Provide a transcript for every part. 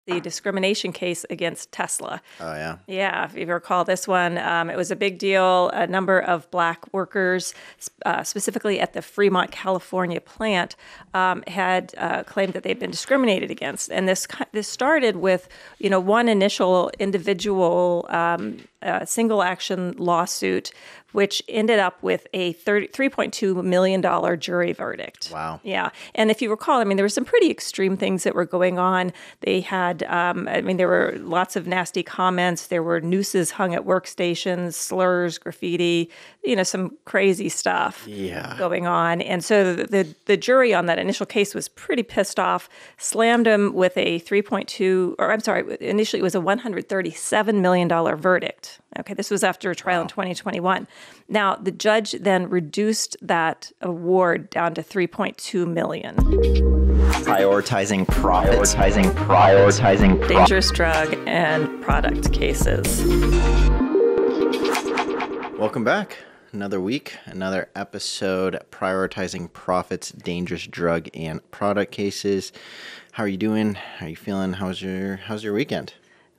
the discrimination case against Tesla. Oh, yeah. Yeah, if you recall this one, it was a big deal. A number of black workers, specifically at the Fremont, California plant, had claimed that they'd been discriminated against. And this started with, one initial individual single action lawsuit, which ended up with a $3.2 million jury verdict. Wow. Yeah. And if you recall, there were some pretty extreme things that were going on. They had, there were lots of nasty comments. There were nooses hung at workstations, slurs, graffiti, some crazy stuff going on. And so the jury on that initial case was pretty pissed off, slammed him with a initially it was a $137 million verdict. Okay, this was after a trial in 2021. Now, the judge then reduced that award down to $3.2 million. Prioritizing profits. Dangerous drug and product cases. Welcome back. Another week, another episode, prioritizing profits, dangerous drug and product cases. How are you doing? How are you feeling? How's your weekend?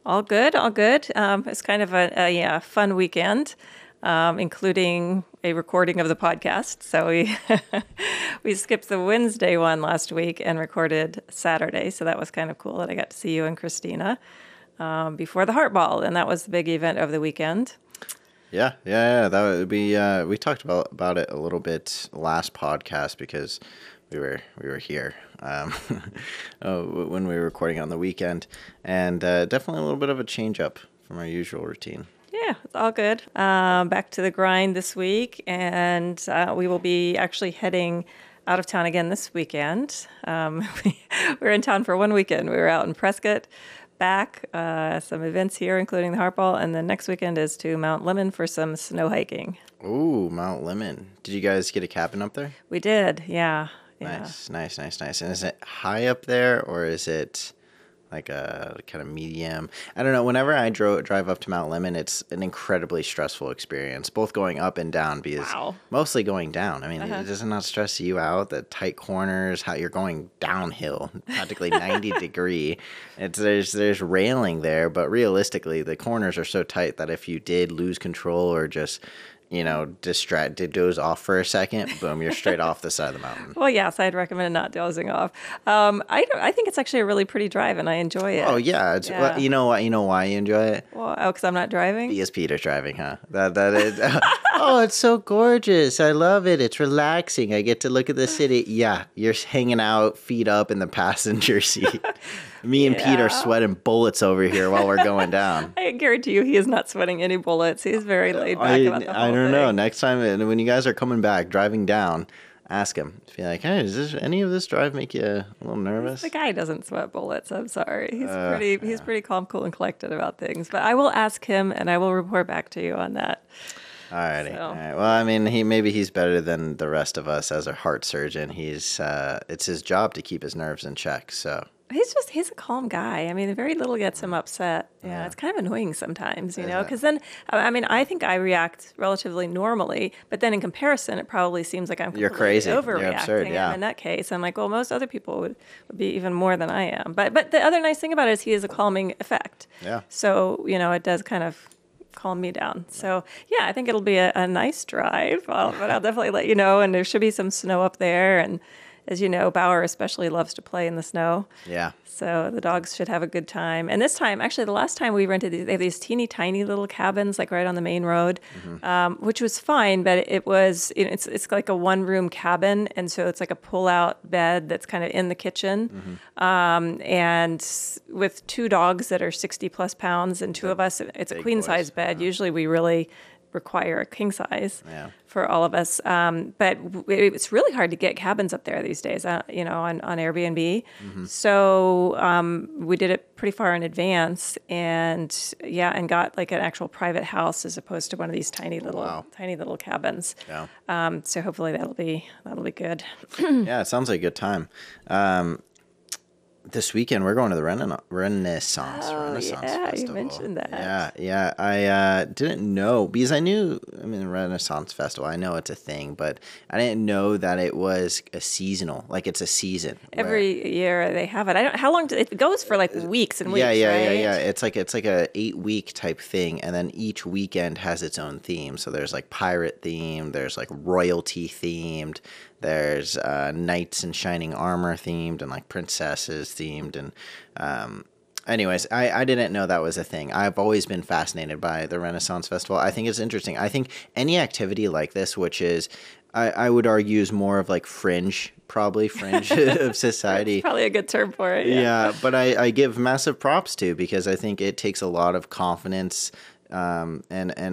All good. It's kind of a fun weekend, including a recording of the podcast. So we skipped the Wednesday one last week and recorded Saturday. So that was kind of cool that I got to see you and Christina before the Heart Ball, and that was the big event of the weekend. Yeah. That would be. We talked about it a little bit last podcast because we were here when we were recording on the weekend, and definitely a little bit of a change up from our usual routine. Yeah, it's all good. Back to the grind this week, and we will be actually heading out of town again this weekend. We were in town for one weekend. We were out in Prescott, back, some events here, including the Heart Ball, and then next weekend is to Mount Lemmon for some snow hiking. Ooh, Mount Lemmon. Did you guys get a cabin up there? We did, yeah. Nice. And is it high up there, or is it like a kind of medium? I don't know. Whenever I drive up to Mount Lemmon, it's an incredibly stressful experience, both going up and down, because mostly going down. Does it not stress you out? The tight corners, how you're going downhill, practically 90 degree. There's railing there, but realistically, the corners are so tight that if you did lose control or just doze off for a second, boom, you're straight off the side of the mountain. Well, yes, I'd recommend not dozing off. I think it's actually a really pretty drive, and I enjoy it. Oh, yeah. Well, you know why you enjoy it? Well, because I'm not driving? Because Peter's driving, huh? That is. Oh, it's so gorgeous. I love it. It's relaxing. I get to look at the city. Yeah, you're hanging out, feet up in the passenger seat. Me and Pete are sweating bullets over here while we're going down. I guarantee you he is not sweating any bullets. He's very laid back about the whole thing. I don't know. Next time, when you guys are coming back, driving down, ask him. Be like, hey, does any of this drive make you a little nervous? The guy doesn't sweat bullets. I'm sorry. He's pretty calm, cool, and collected about things. But I will ask him, and I will report back to you on that. Alrighty. So. All right. Well, maybe he's better than the rest of us as a heart surgeon. It's his job to keep his nerves in check. So. He's a calm guy. Very little gets him upset. Yeah, it's kind of annoying sometimes, because then, I think I react relatively normally, but then in comparison, it probably seems like I'm You're crazy. Overreacting. You're absurd, yeah. And in that case, I'm like, well, most other people would be even more than I am. But the other nice thing about it is he has a calming effect. Yeah. So, it does kind of calm me down. So, yeah, I think it'll be a nice drive, but I'll definitely let you know, and there should be some snow up there, and as you know, Bauer especially loves to play in the snow. Yeah. So the dogs should have a good time. And this time, actually, the last time we rented they have these teeny tiny little cabins, like right on the main road, which was fine. But it was, it's like a one-room cabin, and so it's like a pull-out bed that's kind of in the kitchen, and with two dogs that are 60-plus pounds, and two of us, it's a queen-size bed. Usually, we really require a king size for all of us. But it's really hard to get cabins up there these days, on Airbnb. So we did it pretty far in advance, and got like an actual private house as opposed to one of these tiny little cabins. Yeah. So hopefully that'll be good. Yeah, it sounds like a good time. this weekend we're going to the Renaissance Yeah, you Festival. mentioned that. Yeah. I didn't know because I knew. I mean, the Renaissance Festival. I know it's a thing, but I didn't know that it was a seasonal. Like it's a season. Every year they have it. I don't. How long it goes for? Like weeks and weeks. Yeah. It's like a 8-week type thing, and then each weekend has its own theme. So there's like pirate themed. There's like royalty themed. There's knights in shining armor themed, and like princesses themed, and anyways, I didn't know that was a thing. I've always been fascinated by the Renaissance Festival. I think it's interesting. I think any activity like this, which is, I would argue, is more of like fringe of society. That's probably a good term for it. Yeah, but I give massive props to, because I think it takes a lot of confidence and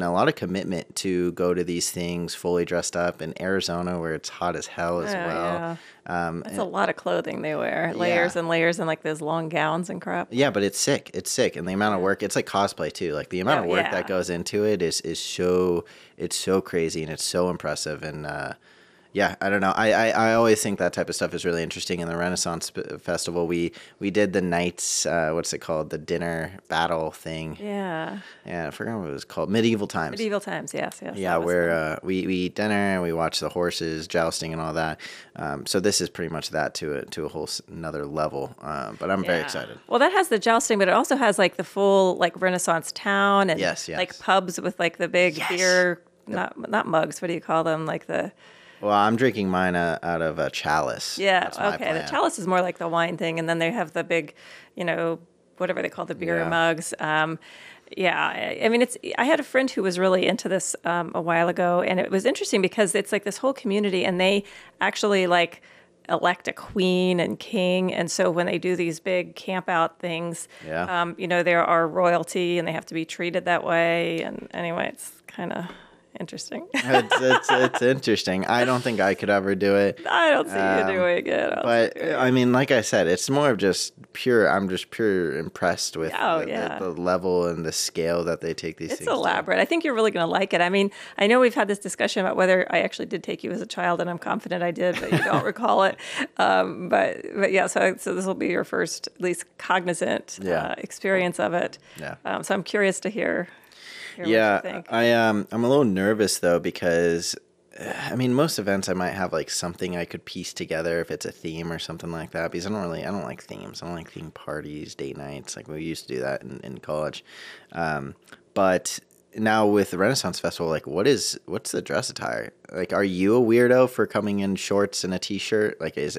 a lot of commitment to go to these things fully dressed up in Arizona, where it's hot as hell as well. Yeah. That's a lot of clothing they wear, layers and layers, and like those long gowns and crap. Yeah, but it's sick. And the amount of work, it's like cosplay too. Like the amount of work that goes into it is so, it's so crazy, and it's so impressive. And yeah, I don't know. I always think that type of stuff is really interesting. In the Renaissance Festival, we did the knights, what's it called? The dinner battle thing. Yeah. Yeah, I forgot what it was called. Medieval Times. Medieval Times, yes. Yeah, where we eat dinner and we watch the horses jousting and all that. So this is pretty much that to a whole another level. But I'm very excited. Well, that has the jousting, but it also has like the full like Renaissance town and yes. like pubs with like the big beer, not mugs. What do you call them? Like the... Well, I'm drinking mine out of a chalice. Yeah, That's my okay. plan. The chalice is more like the wine thing, and then they have the big, whatever they call the beer mugs. Yeah, I mean, I had a friend who was really into this a while ago, and it was interesting because it's like this whole community, and they actually like elect a queen and king, and so when they do these big camp out things, there are royalty, and they have to be treated that way. And anyway, it's kind of interesting. It's interesting. I don't think I could ever do it. I don't see you doing it. But I mean, like I said, it's more of just pure. I'm just pure impressed with the level and the scale that they take these things. It's elaborate. I think you're really going to like it. I mean, I know we've had this discussion about whether I actually did take you as a child, and I'm confident I did, but you don't recall it. But yeah, so this will be your first, at least cognizant experience of it. Yeah. So I'm curious to hear. Yeah, I'm a little nervous though, because I mean, most events I might have like something I could piece together if it's a theme or something like that, because I don't like themes. I don't like theme parties, date nights. Like we used to do that in college. But now with the Renaissance Festival, like what's the dress attire? Like, are you a weirdo for coming in shorts and a t-shirt? Like is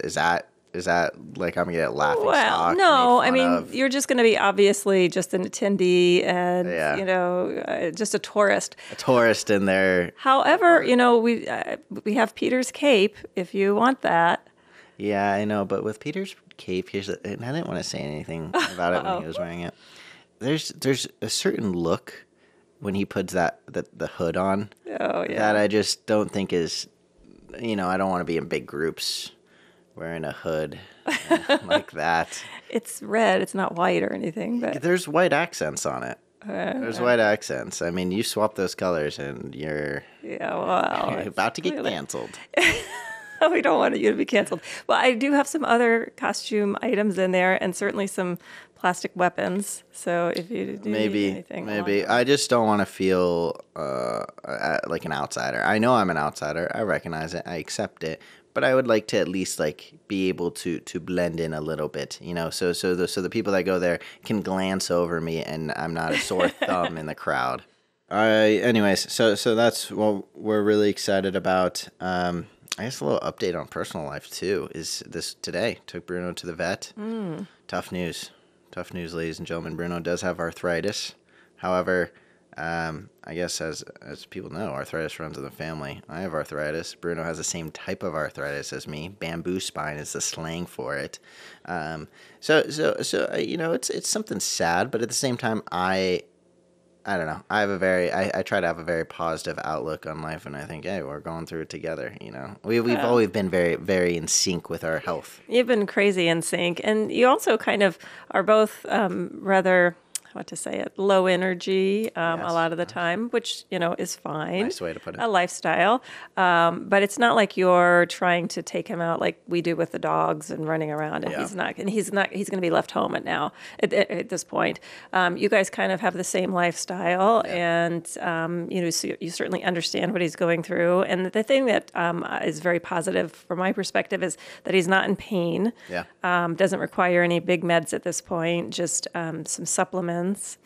that like I'm gonna get laughing stock? No, I mean you're just gonna be obviously just an attendee and just a tourist. A tourist in there. However, we have Peter's cape if you want that. Yeah, I know, but with Peter's cape, and I didn't want to say anything about it when he was wearing it. There's a certain look when he puts the hood on. Oh yeah. That I just don't think is, I don't want to be in big groups wearing a hood like that. It's red. It's not white or anything, but there's white accents on it. There's white accents. I mean, you swap those colors and you're about to get canceled. We don't want you to be canceled. Well, I do have some other costume items in there, and certainly some plastic weapons. So if you do need anything, I just don't want to feel like an outsider. I know I'm an outsider. I recognize it. I accept it. But I would like to at least like be able to blend in a little bit, so the people that go there can glance over me and I'm not a sore thumb in the crowd. Anyways, so that's what we're really excited about. I guess a little update on personal life too is this today. Took Bruno to the vet. Tough news, ladies and gentlemen. Bruno does have arthritis. However, I guess as people know, arthritis runs in the family. I have arthritis. Bruno has the same type of arthritis as me. Bamboo spine is the slang for it. So it's something sad, but at the same time, I don't know. I try to have a very positive outlook on life, and I think, hey, we're going through it together. We've always been very, very in sync with our health. You've been crazy in sync, and you also kind of are both rather. what to say it, low energy a Yes. lot of the time, which, is fine. Nice way to put it. A lifestyle. But it's not like you're trying to take him out like we do with the dogs and running around. And he's going to be left home at this point. You guys kind of have the same lifestyle and, so you certainly understand what he's going through. And the thing that is very positive from my perspective is that he's not in pain. Yeah. Doesn't require any big meds at this point, just some supplements.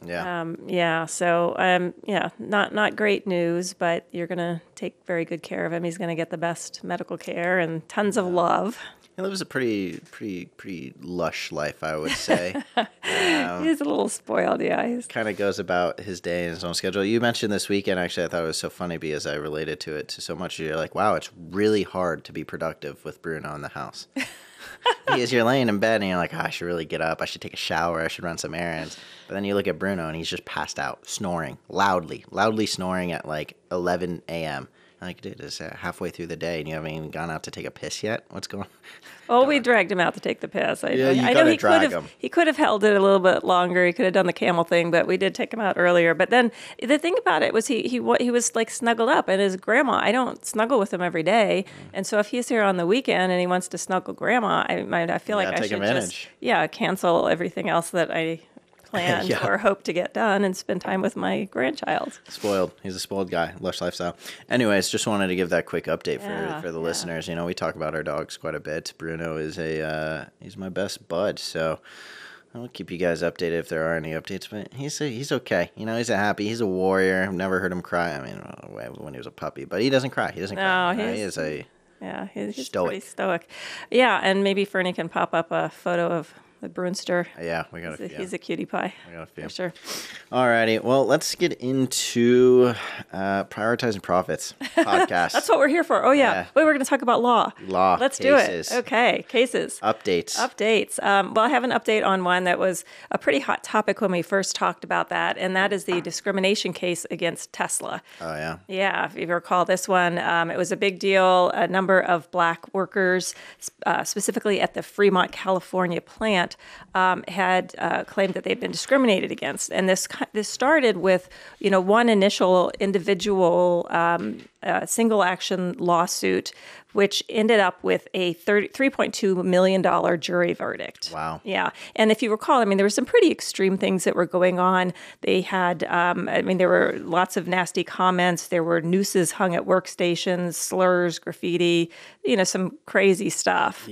Yeah. So not great news, but you're going to take very good care of him. He's going to get the best medical care and tons of love. He lives a pretty lush life, I would say. He's a little spoiled, yeah. He's kind of goes about his day in his own schedule. You mentioned this weekend, actually, I thought it was so funny because I related to it so much. You're like, wow, it's really hard to be productive with Bruno in the house. Because you're laying in bed and you're like, I should really get up. I should take a shower. I should run some errands. But then you look at Bruno and he's just passed out, snoring, loudly snoring at like 11 a.m. I'm like, dude, it's halfway through the day and you haven't even gone out to take a piss yet? What's going on? Oh, we dragged him out to take the piss. I know he could have held it a little bit longer. He could have done the camel thing, but we did take him out earlier. But then the thing about it was he was like snuggled up, and his grandma. I don't snuggle with him every day, and so if he's here on the weekend and he wants to snuggle grandma, I feel like I should just cancel everything else that I planned or hope to get done and spend time with my grandchild. Spoiled. He's a spoiled guy. Lush lifestyle. Anyways, just wanted to give that quick update for the listeners. We talk about our dogs quite a bit. Bruno is he's my best bud, so I'll keep you guys updated if there are any updates. But he's okay. He's he's a warrior. I've never heard him cry. I mean, when he was a puppy, but he doesn't cry. He doesn't cry. He is a he's stoic. Pretty stoic. Yeah, and maybe Fernie can pop up a photo of the Brunster. Yeah, we got He's a cutie pie. We got a few. For sure. Alrighty. Well, let's get into Prioritizing Profits podcast. That's what we're here for. Oh, yeah. Wait, we're going to talk about law. Let's cases. Do it. Okay. Cases. Updates. Well, I have an update on one that was a pretty hot topic when we first talked about that, and that is the discrimination case against Tesla. Oh, yeah. Yeah. If you recall this one, it was a big deal. A number of black workers, specifically at the Fremont, California plant, had claimed that they'd been discriminated against, and this started with one initial individual single action lawsuit, which ended up with a $3.2 million jury verdict. Wow. Yeah. And if you recall, there were some pretty extreme things that were going on. They had, there were lots of nasty comments. There were nooses hung at workstations, slurs, graffiti, some crazy stuff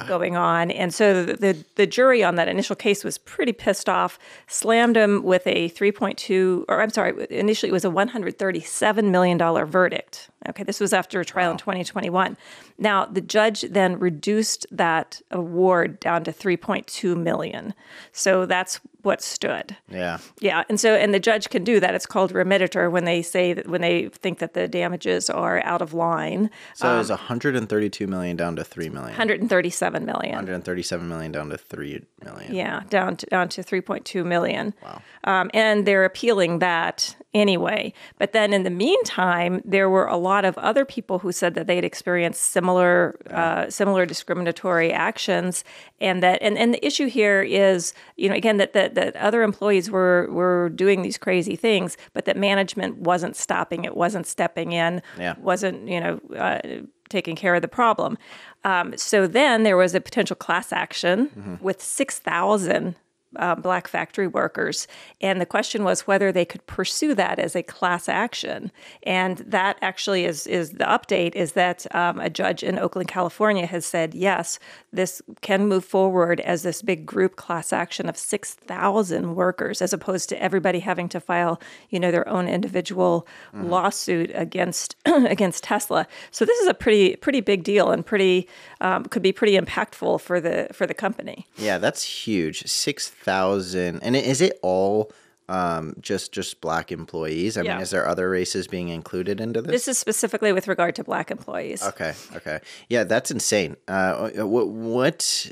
going on. And so the jury on that initial case was pretty pissed off, slammed him with a initially it was a $137 million verdict. Okay, this was after a trial in 2021. Now, the judge then reduced that award down to $3.2 million. So that's what stood. Yeah. Yeah, and the judge can do that. It's called remittitor when they think that the damages are out of line. So it was $132 million down to $3 million. $137 million. $137 million down to $3 million. Yeah, down to $3.2 million. Wow. And they're appealing that anyway. But then in the meantime, there were a lot of other people who said that they'd experienced similar discriminatory actions, and the issue here is, again, that other employees were doing these crazy things, but that management wasn't stopping it, wasn't stepping in, wasn't taking care of the problem. So then there was a potential class action with 6,000 black factory workers. And the question was whether they could pursue that as a class action. And that actually is the update is that a judge in Oakland, California has said, yes, this can move forward as this big group class action of 6,000 workers, as opposed to everybody having to file, their own individual lawsuit against Tesla. So this is a pretty big deal and could be pretty impactful for the company. Yeah, that's huge. 6,000. And is it all just black employees? I mean, is there other races being included into this? This is specifically with regard to black employees. Okay. Yeah, that's insane. What's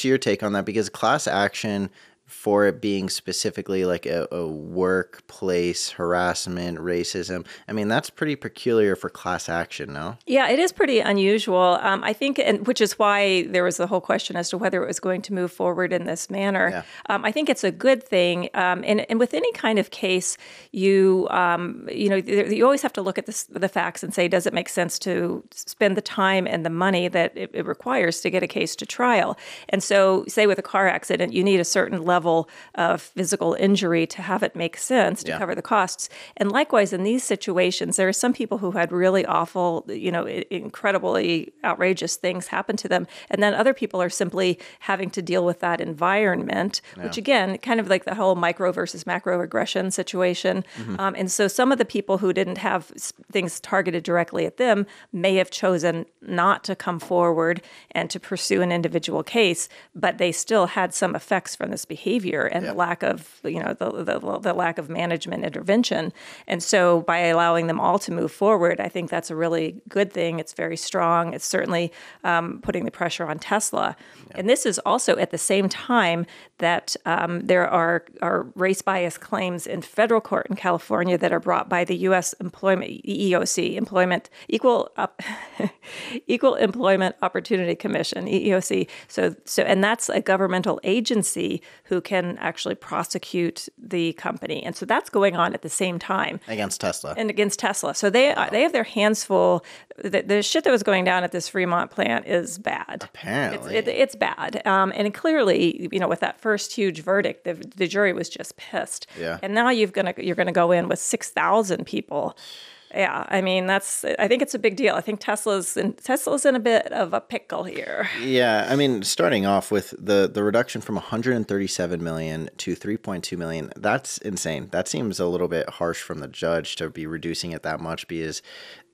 your take on that? Because class action for it being specifically like a workplace harassment, racism. I mean, that's pretty peculiar for class action, no? Yeah, it is pretty unusual. I think, and which is why there was the whole question as to whether it was going to move forward in this manner. Yeah. I think it's a good thing. And with any kind of case, you always have to look at the facts and say, does it make sense to spend the time and the money that it requires to get a case to trial? And so, say with a car accident, you need a certain level of physical injury to have it make sense to cover the costs. And likewise, in these situations, there are some people who had really awful, incredibly outrageous things happen to them. And then other people are simply having to deal with that environment, which again, kind of like the whole micro versus macro aggression situation. And so some of the people who didn't have things targeted directly at them may have chosen not to come forward and to pursue an individual case, but they still had some effects from this behavior and the lack of, the lack of management intervention. And so by allowing them all to move forward, I think that's a really good thing. It's very strong. It's certainly putting the pressure on Tesla. And this is also at the same time that there are race bias claims in federal court in California that are brought by the U.S. EEOC, Equal Employment Opportunity Commission, EEOC. So and that's a governmental agency who can actually prosecute the company. And so that's going on at the same time. Against Tesla. And against Tesla. So they have their hands full. The shit that was going down at this Fremont plant is bad. Apparently. It's bad. And clearly, with that first huge verdict, the jury was just pissed. Yeah. And now you're going to go in with 6,000 people. Yeah, I mean, I think it's a big deal. I think Tesla's in a bit of a pickle here. Yeah, I mean, starting off with the reduction from 137 million to 3.2 million, that's insane. That seems a little bit harsh from the judge to be reducing it that much, because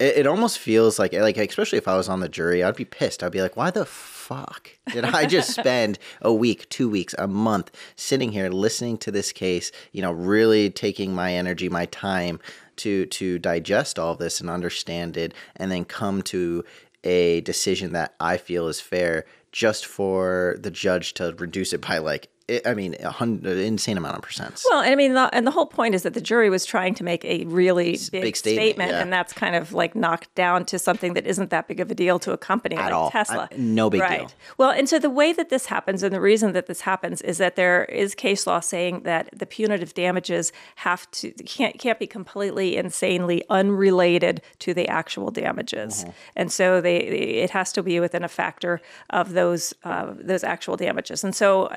it almost feels like especially if I was on the jury, I'd be pissed. I'd be like, why the fuck did I just spend a week, 2 weeks, a month sitting here listening to this case, really taking my energy, my time to digest all of this and understand it, and then come to a decision that I feel is fair, just for the judge to reduce it by an insane amount of percents. Well, I mean, the whole point is that the jury was trying to make a really big statement, yeah. and that's kind of knocked down to something that isn't that big of a deal to a company At like all. Tesla. No big deal. Well, and so the way that this happens, and the reason that this happens, is that there is case law saying that the punitive damages can't be completely insanely unrelated to the actual damages, and so it has to be within a factor of those actual damages. And so,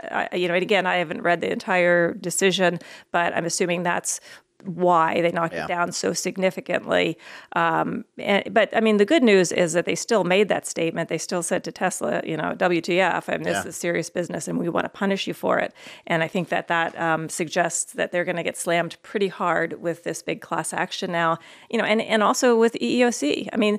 and again, I haven't read the entire decision, but I'm assuming that's why they knocked it down so significantly. But I mean, the good news is that they still made that statement. They still said to Tesla, WTF, I mean, this is serious business and we want to punish you for it. And I think that suggests that they're going to get slammed pretty hard with this big class action now, and also with EEOC. I mean,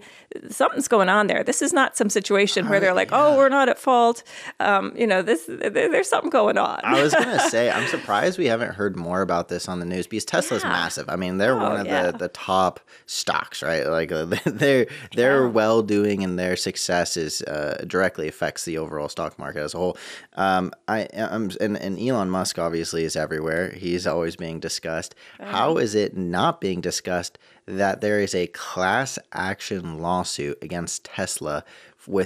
something's going on there. This is not some situation where they're like, oh, we're not at fault. There's something going on. I was going to say, I'm surprised we haven't heard more about this on the news, because Tesla's massive. I mean, they're one of the top stocks, right? Like their well-doing and their success is directly affects the overall stock market as a whole. And Elon Musk obviously is everywhere. He's always being discussed. How is it not being discussed that there is a class action lawsuit against Tesla for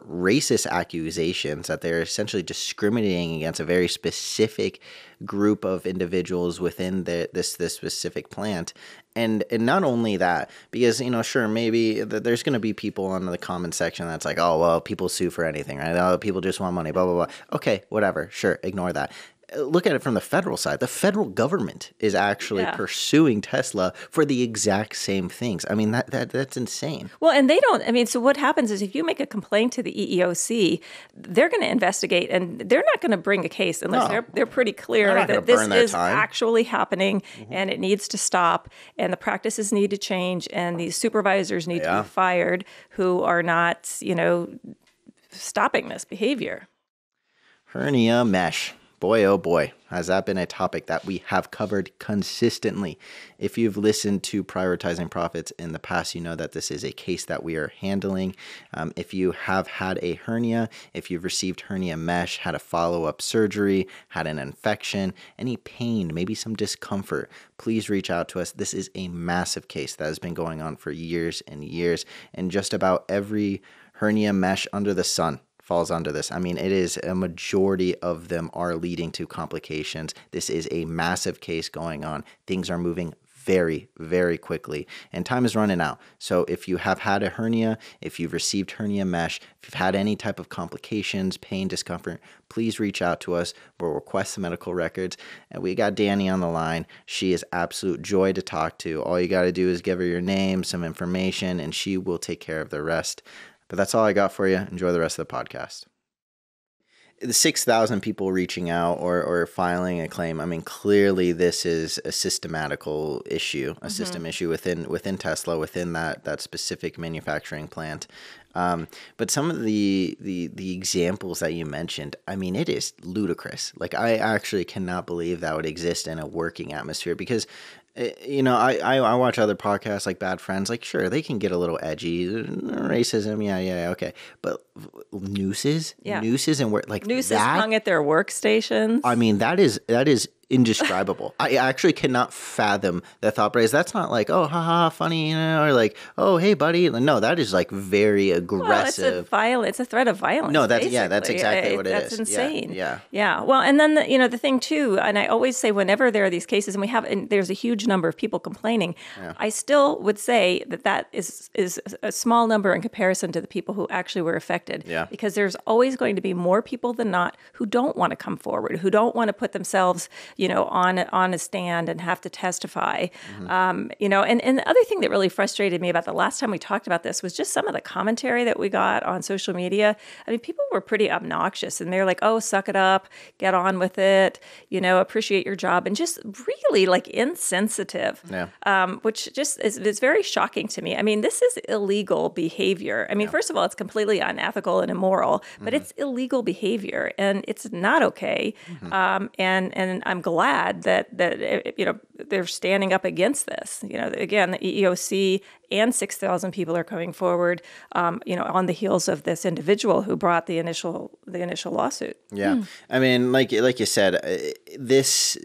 racist accusations, that they're essentially discriminating against a very specific group of individuals within this specific plant? And not only that, because, sure, maybe there's going to be people in the comment section that's like, oh, well, people sue for anything, right? Oh, people just want money, blah, blah, blah. Okay, whatever. Sure, ignore that. Look at it from the federal side. The federal government is actually pursuing Tesla for the exact same things. I mean, that's insane. Well, and they don't, so what happens is if you make a complaint to the EEOC, they're going to investigate, and they're not going to bring a case unless they're pretty clear that this is actually happening and it needs to stop, and the practices need to change, and these supervisors need to be fired who are not, stopping this behavior. Hernia mesh. boy, oh boy, has that been a topic that we have covered consistently. If you've listened to Prioritizing Profits in the past, you know that this is a case that we are handling. If you have had a hernia, if you've received hernia mesh, had a follow-up surgery, had an infection, any pain, maybe some discomfort, please reach out to us. This is a massive case that has been going on for years and years, and just about every hernia mesh under the sun falls under this. I mean, it is a majority of them are leading to complications. This is a massive case going on. Things are moving very, very quickly, and time is running out. So if you have had a hernia, if you've received hernia mesh, if you've had any type of complications, pain, discomfort, please reach out to us. We'll request the medical records. And we got Danny on the line. She is absolute joy to talk to. All you got to do is give her your name, some information, and she will take care of the rest. But that's all I got for you. Enjoy the rest of the podcast. The 6,000 people reaching out or filing a claim, I mean, clearly this is a systematical issue, a system issue within Tesla, within that specific manufacturing plant. But some of the examples that you mentioned, I mean, it is ludicrous. Like, I actually cannot believe that would exist in a working atmosphere, because you know, I watch other podcasts like Bad Friends. Like, sure, they can get a little edgy, racism, yeah, okay. But nooses, and where like nooses that, hung at their workstations. I mean, that is indescribable. I actually cannot fathom the thought process. That's not like, oh, haha, funny, you know, or like, oh, hey, buddy. No, that is like very aggressive. Well, it's a threat of violence. No, that's exactly what it is. That's insane. Yeah. Well, and then the thing too, and I always say whenever there are these cases, and there's a huge number of people complaining, I still would say that is a small number in comparison to the people who actually were affected. Yeah. Because there's always going to be more people than not who don't want to come forward, who don't want to put themselves, you know, on a stand and have to testify. You know, and the other thing that really frustrated me about the last time we talked about this was just some of the commentary that we got on social media. I mean, people were pretty obnoxious, and they're like, oh, suck it up, get on with it, you know, appreciate your job, and just really like insensitive, which just is very shocking to me. I mean, this is illegal behavior. I mean, first of all, it's completely unethical and immoral, but it's illegal behavior, and it's not okay. And I'm glad that you know, they're standing up against this. You know, again, the EEOC and 6,000 people are coming forward, you know, on the heels of this individual who brought the initial lawsuit. Yeah. I mean, like you said,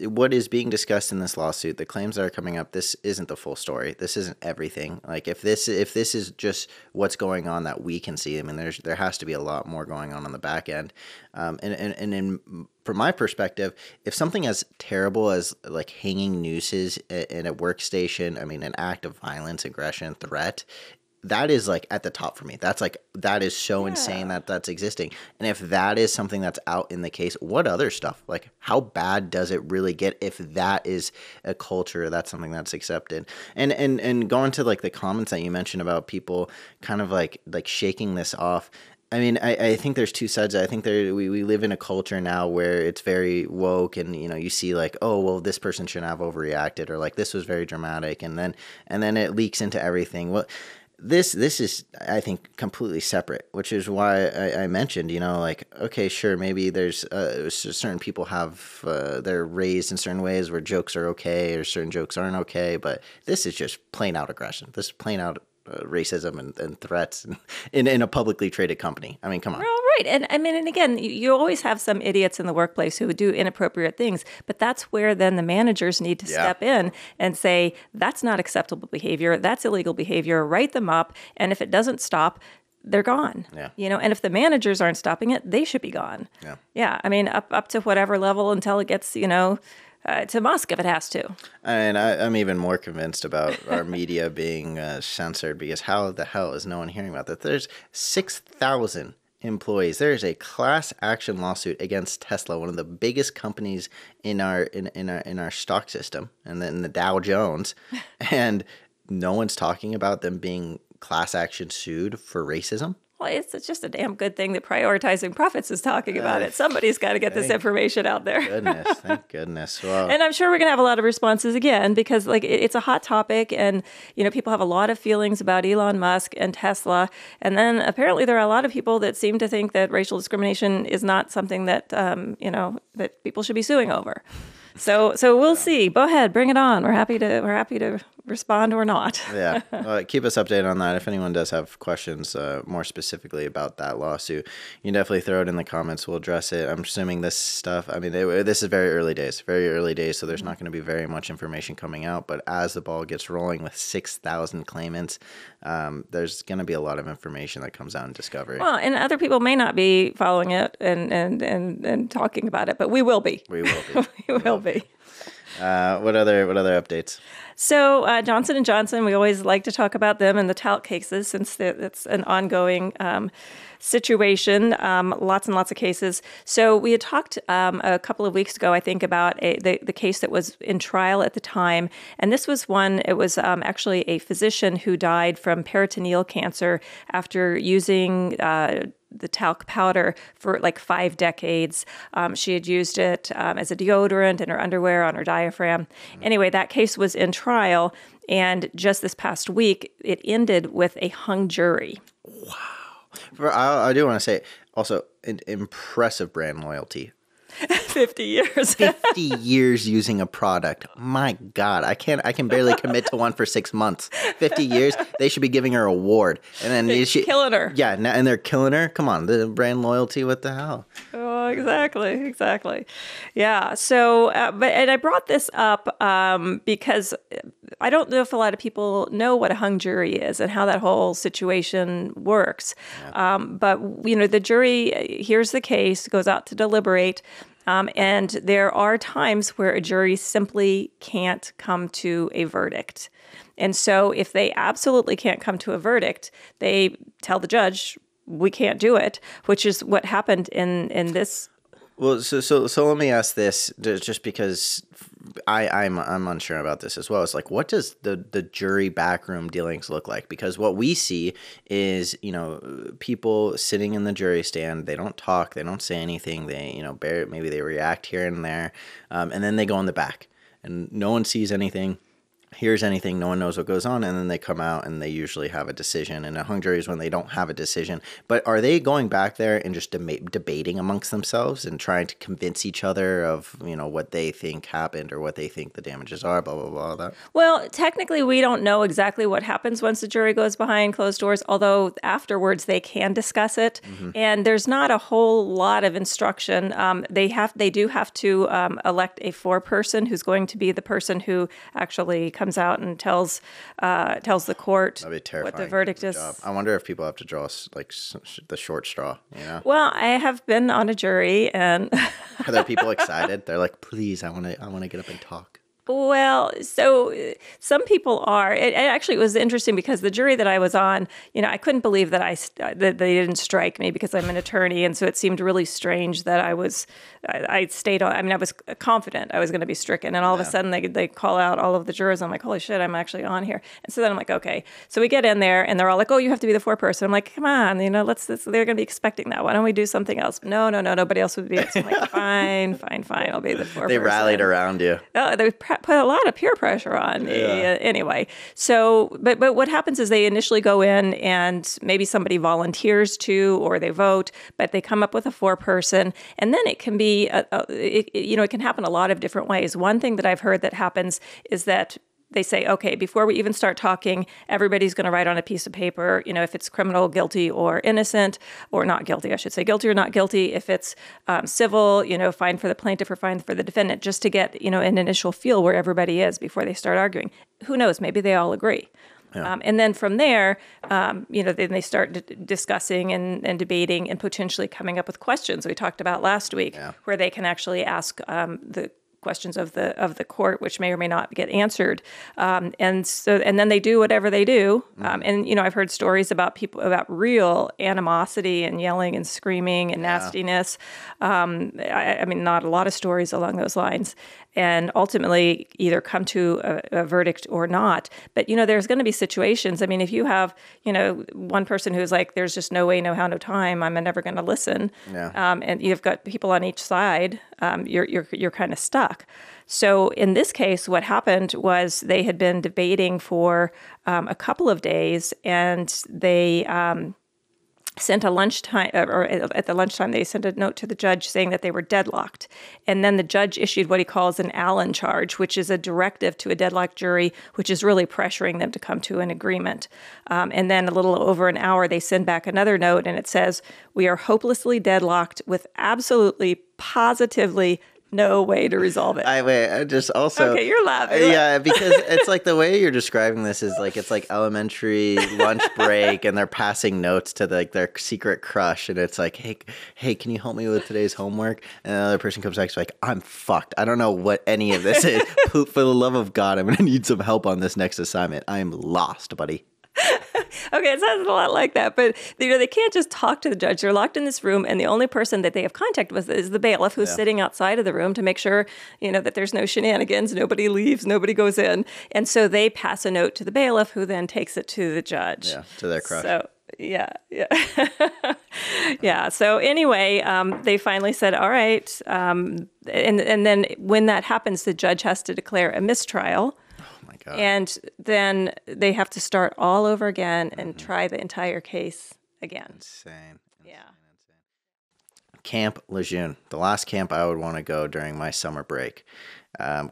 what is being discussed in this lawsuit, the claims that are coming up, this isn't the full story. This isn't everything. Like, if this is just what's going on that we can see, I mean, there has to be a lot more going on the back end. From my perspective, if something as terrible as like hanging nooses in a workstation, I mean, an act of violence, aggression, threat, that is like at the top for me. That is so insane that that's existing. And if that is something that's out in the case, what other stuff? Like, how bad does it really get if that is a culture, that's something that's accepted? And going to like the comments that you mentioned about people kind of like shaking this off. I mean, I think there's two sides. I think we live in a culture now where it's very woke, and you know, you see like, oh, well, this person shouldn't have overreacted, or like this was very dramatic, and then it leaks into everything. Well, this is, I think, completely separate, which is why I mentioned, you know, like, okay, sure, maybe there's certain people have they're raised in certain ways where jokes are okay or certain jokes aren't okay, but this is just plain out aggression. This is plain out racism and threats in a publicly traded company. I mean, come on. Well, right. And I mean, and again, you always have some idiots in the workplace who would do inappropriate things, but that's where then the managers need to step in and say, that's not acceptable behavior. That's illegal behavior. Write them up. And if it doesn't stop, they're gone. You know, and if the managers aren't stopping it, they should be gone. I mean, up to whatever level until it gets, you know, to Musk if it has to. And I'm even more convinced about our media being censored, because how the hell is no one hearing about that? There's 6,000 employees. There is a class action lawsuit against Tesla, one of the biggest companies in our stock system, and then the Dow Jones, and no one's talking about them being class action sued for racism. Well, it's just a damn good thing that Prioritizing Profits is talking about it. Somebody's got to get this information out there. Thank goodness. Well, and I'm sure we're going to have a lot of responses again because like it's a hot topic and, people have a lot of feelings about Elon Musk and Tesla. And then apparently there are a lot of people that seem to think that racial discrimination is not something that, that people should be suing over. So we'll see. Go ahead, bring it on. We're happy to respond or not. Yeah. Keep us updated on that. If anyone does have questions more specifically about that lawsuit, you can definitely throw it in the comments. We'll address it. I'm assuming this stuff, this is very early days, so there's not going to be very much information coming out. But as the ball gets rolling with 6,000 claimants, there's going to be a lot of information that comes out in discovery. Well, and other people may not be following it and talking about it, but we will be. We will be. We will be. What other updates? So Johnson & Johnson, we always like to talk about them and the talc cases since it's an ongoing situation, lots and lots of cases. So we had talked a couple of weeks ago, I think, about the case that was in trial at the time. And this was one, it was actually a physician who died from peritoneal cancer after using the talc powder for like 5 decades. She had used it as a deodorant in her underwear, on her diaphragm. Anyway, that case was in trial, and just this past week, it ended with a hung jury. Wow. I do want to say also impressive brand loyalty. 50 years. 50 years using a product. My God, I can barely commit to one for 6 months. 50 years, they should be giving her an award. And then they're killing her. Yeah, and they're killing her. Come on, the brand loyalty. What the hell? Oh, exactly. Yeah. So, and I brought this up because I don't know if a lot of people know what a hung jury is and how that whole situation works. Yeah. But the jury hears the case, goes out to deliberate. And there are times where a jury simply can't come to a verdict. And so if they absolutely can't come to a verdict, they tell the judge, we can't do it, which is what happened in this. Well, so let me ask this, just because I'm unsure about this as well. It's like, what does the jury backroom dealings look like? Because what we see is, people sitting in the jury stand. They don't talk. They don't say anything. They, maybe they react here and there, and then they go in the back, and no one sees anything, hears anything, no one knows what goes on, and then they come out and they usually have a decision. And a hung jury is when they don't have a decision. But are they going back there and just debating amongst themselves and trying to convince each other of, what they think happened or what they think the damages are, blah, blah, blah, that? Well, technically, we don't know exactly what happens once the jury goes behind closed doors, although afterwards they can discuss it. Mm-hmm. And there's not a whole lot of instruction. They do have to elect a foreperson who's going to be the person who actually comes out and tells the court what the verdict is. I wonder if people have to draw like the short straw. Well, I have been on a jury, and are there people excited? They're like, please, I want to get up and talk. Well, so some people are. It actually was interesting because the jury that I was on, I couldn't believe that that they didn't strike me because I'm an attorney, and so it seemed really strange that I stayed on. I was confident I was going to be stricken, and all of a sudden they call out all of the jurors. I'm like, holy shit, I'm actually on here. And so then I'm like, okay. So we get in there, and they're all like, oh, you have to be the foreperson. I'm like, come on, they're going to be expecting that. Why don't we do something else? No, nobody else would be it. So I'm like, fine, I'll be the foreperson. They rallied around you. Oh, they put a lot of peer pressure on me. Anyway. So, but what happens is they initially go in and maybe somebody volunteers to, or they vote, but they come up with a foreperson, and then it can be, it can happen a lot of different ways. One thing that I've heard that happens is that they say, okay, before we even start talking, everybody's going to write on a piece of paper, if it's criminal, guilty, or innocent, or not guilty, I should say, guilty or not guilty. If it's civil, fine for the plaintiff or fine for the defendant, just to get, an initial feel where everybody is before they start arguing. Who knows? Maybe they all agree. Yeah. And then from there, then they start discussing and debating and potentially coming up with questions we talked about last week, where they can actually ask the questions of the court, which may or may not get answered, and then they do whatever they do. And I've heard stories about about real animosity and yelling and screaming and nastiness. Not a lot of stories along those lines. and ultimately either come to a verdict or not. But, there's going to be situations. I mean, if you have, one person who's like, there's just no way, no how, no time, I'm never going to listen. Yeah. And you've got people on each side, you're kind of stuck. So in this case, what happened was they had been debating for a couple of days, and they sent a lunchtime, or at the lunchtime, they sent a note to the judge saying that they were deadlocked. And then the judge issued what he calls an Allen charge, which is a directive to a deadlocked jury, which is really pressuring them to come to an agreement. And then a little over an hour, they send back another note, and it says, "We are hopelessly deadlocked with absolutely, positively no way to resolve it." I just also... Okay, you're laughing. Yeah, because it's like the way you're describing this is like, it's like elementary lunch break, and they're passing notes to their secret crush, and it's like, hey, can you help me with today's homework? And another person comes back, like, I'm fucked. I don't know what any of this is. For the love of God, I'm going to need some help on this next assignment. I am lost, buddy. Okay, it sounds a lot like that, but they can't just talk to the judge. They're locked in this room, and the only person that they have contact with is the bailiff, who's sitting outside of the room to make sure, that there's no shenanigans, nobody leaves, nobody goes in. And so they pass a note to the bailiff, who then takes it to the judge. Yeah, to their crush. So, yeah. Yeah. So anyway, they finally said, all right. And then when that happens, the judge has to declare a mistrial. God. And then they have to start all over again and try the entire case again. Insane. Yeah. Camp Lejeune, the last camp I would want to go during my summer break.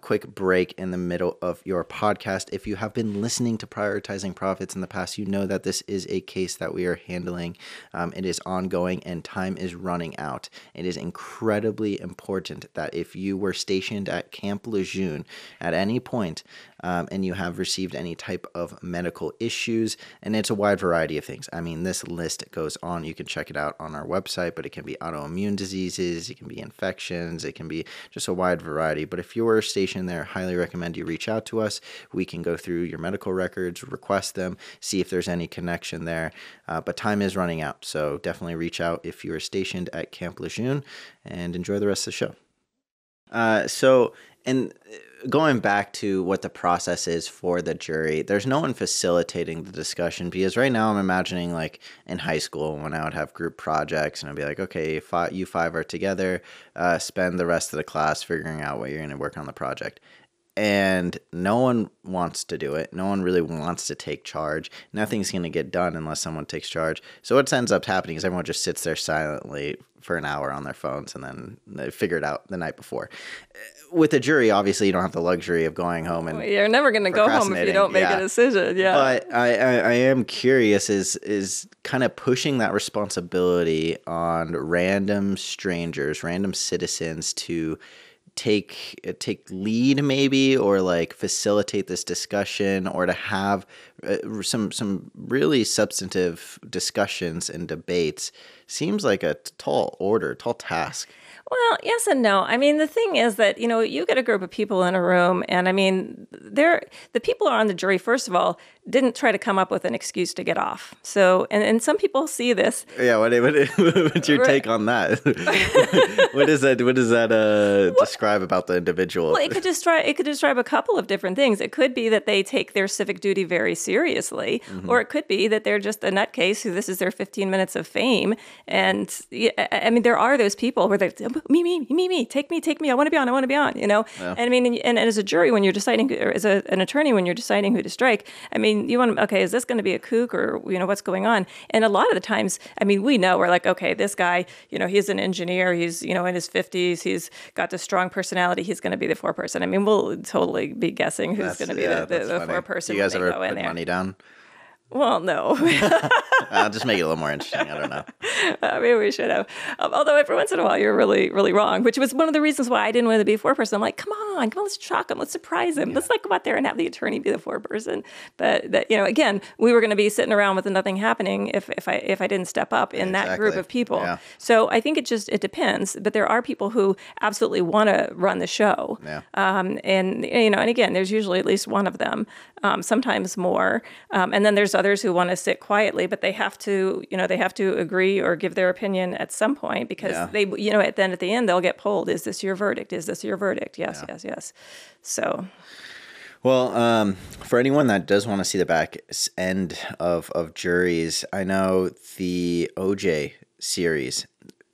Quick break in the middle of your podcast. If you have been listening to Prioritizing Profits in the past, you know that this is a case that we are handling. It is ongoing and time is running out. It is incredibly important that if you were stationed at Camp Lejeune at any point and you have received any type of medical issues, and it's a wide variety of things. I mean, this list goes on. You can check it out on our website, but it can be autoimmune diseases, it can be infections, it can be just a wide variety. But if you're stationed there, I highly recommend you reach out to us. We can go through your medical records, request them, see if there's any connection there. But time is running out, so definitely reach out if you are stationed at Camp Lejeune, and enjoy the rest of the show. And going back to what the process is for the jury, there's no one facilitating the discussion, because right now I'm imagining like in high school when I would have group projects and I'd be like, okay, you five are together, spend the rest of the class figuring out what you're going to work on the project. And no one wants to do it. No one really wants to take charge. Nothing's going to get done unless someone takes charge. So what ends up happening is everyone just sits there silently for an hour on their phones, and then they figure it out the night before. With a jury, obviously, you don't have the luxury of going home and you're never going to go home if you don't make a decision. Yeah. But I am curious, is kind of pushing that responsibility on random strangers, random citizens to take lead maybe, or like facilitate this discussion, or to have some really substantive discussions and debates, seems like a tall task. Well, yes and no. I mean, the thing is that, you get a group of people in a room, and I mean, the people are on the jury, first of all, didn't try to come up with an excuse to get off. So, and some people see this. Yeah, what's your take on that? What does that describe about the individual? Well, it could describe a couple of different things. It could be that they take their civic duty very seriously, or it could be that they're just a nutcase who this is their 15 minutes of fame. And I mean, there are those people where they're, me, take me, I want to be on, Yeah. And I mean, and as a jury, when you're deciding, or as an attorney, when you're deciding who to strike, I mean, you want to, okay, is this going to be a kook, or, what's going on? And a lot of the times, I mean, we know, we're like, okay, this guy, he's an engineer, he's, in his 50s, he's got this strong personality, he's going to be the foreperson. I mean, we'll totally be guessing who's going to be the foreperson. You guys ever put money down? Well, no. I'll just make it a little more interesting. I don't know. Maybe we should have. Although every once in a while you're really, really wrong, which was one of the reasons why I didn't want to be a foreperson. I'm like, come on, let's shock him. Let's surprise him. Yeah. Let's not go out there and have the attorney be the foreperson. But that, again, we were going to be sitting around with nothing happening if I didn't step up in that group of people. Yeah. So I think it depends. But there are people who absolutely want to run the show. Yeah. And again, there's usually at least one of them, sometimes more. And then there's others who want to sit quietly, but they have to, they have to agree or give their opinion at some point because they, at the end they'll get polled. Is this your verdict? Is this your verdict? Yes, yes, yes. So. Well, for anyone that does want to see the back end of juries, I know the OJ series,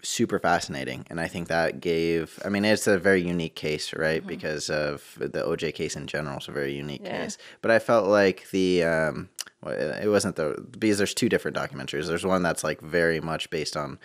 super fascinating. And I think that it's a very unique case, right? Mm-hmm. Because of the OJ case in general. It's a very unique case. But I felt like it wasn't because there's two different documentaries. There's one that's like very much based on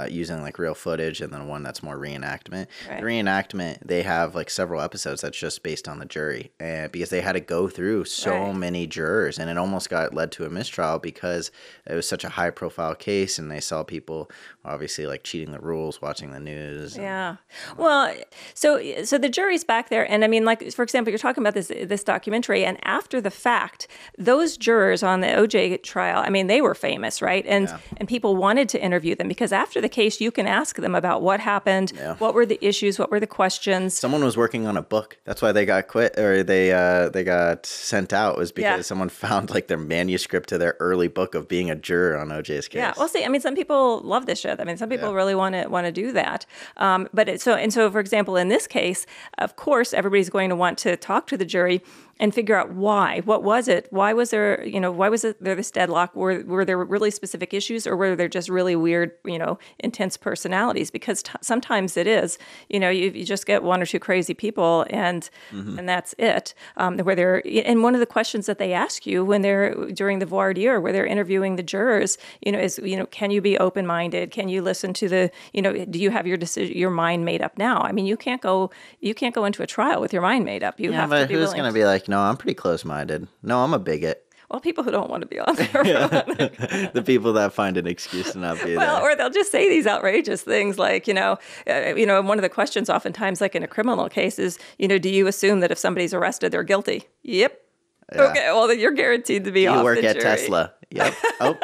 using like real footage, and then one that's more reenactment. Right. The reenactment, they have like several episodes that's just based on the jury, and because they had to go through so many jurors, and it almost led to a mistrial because it was such a high profile case, and they saw people obviously like cheating the rules, watching the news. Yeah. Well, so the jury's back there, and I mean, like for example, you're talking about this documentary, and after the fact, those jurors on the OJ trial, I mean, they were famous, right? And people wanted to interview them because after the case, you can ask them about what happened, what were the issues, what were the questions. Someone was working on a book. That's why they got quit, or they got sent out, was because someone found like their manuscript to their early book of being a juror on OJ's case. Yeah, well, see, I mean, some people love this shit. I mean, some people really want to do that. So for example, in this case, of course, everybody's going to want to talk to the jury and figure out why. What was it? Why was there, why was it there this deadlock? Were there really specific issues, or were there just really weird, intense personalities? Because sometimes it is, you just get one or two crazy people and that's it. And one of the questions that they ask you when they're during the voir dire, where they're interviewing the jurors, is, can you be open-minded? Can you listen to do you have your mind made up now? I mean, you can't go into a trial with your mind made up. You have to be willing. Who's going to be like, no, I'm pretty close-minded. No, I'm a bigot. Well, people who don't want to be on there. The people that find an excuse to not be there. Well, or they'll just say these outrageous things like, one of the questions oftentimes, like in a criminal case is, do you assume that if somebody's arrested, they're guilty? Yep. Yeah. Okay, well, then you're guaranteed to be off the jury. You work at Tesla. Yep. Oh,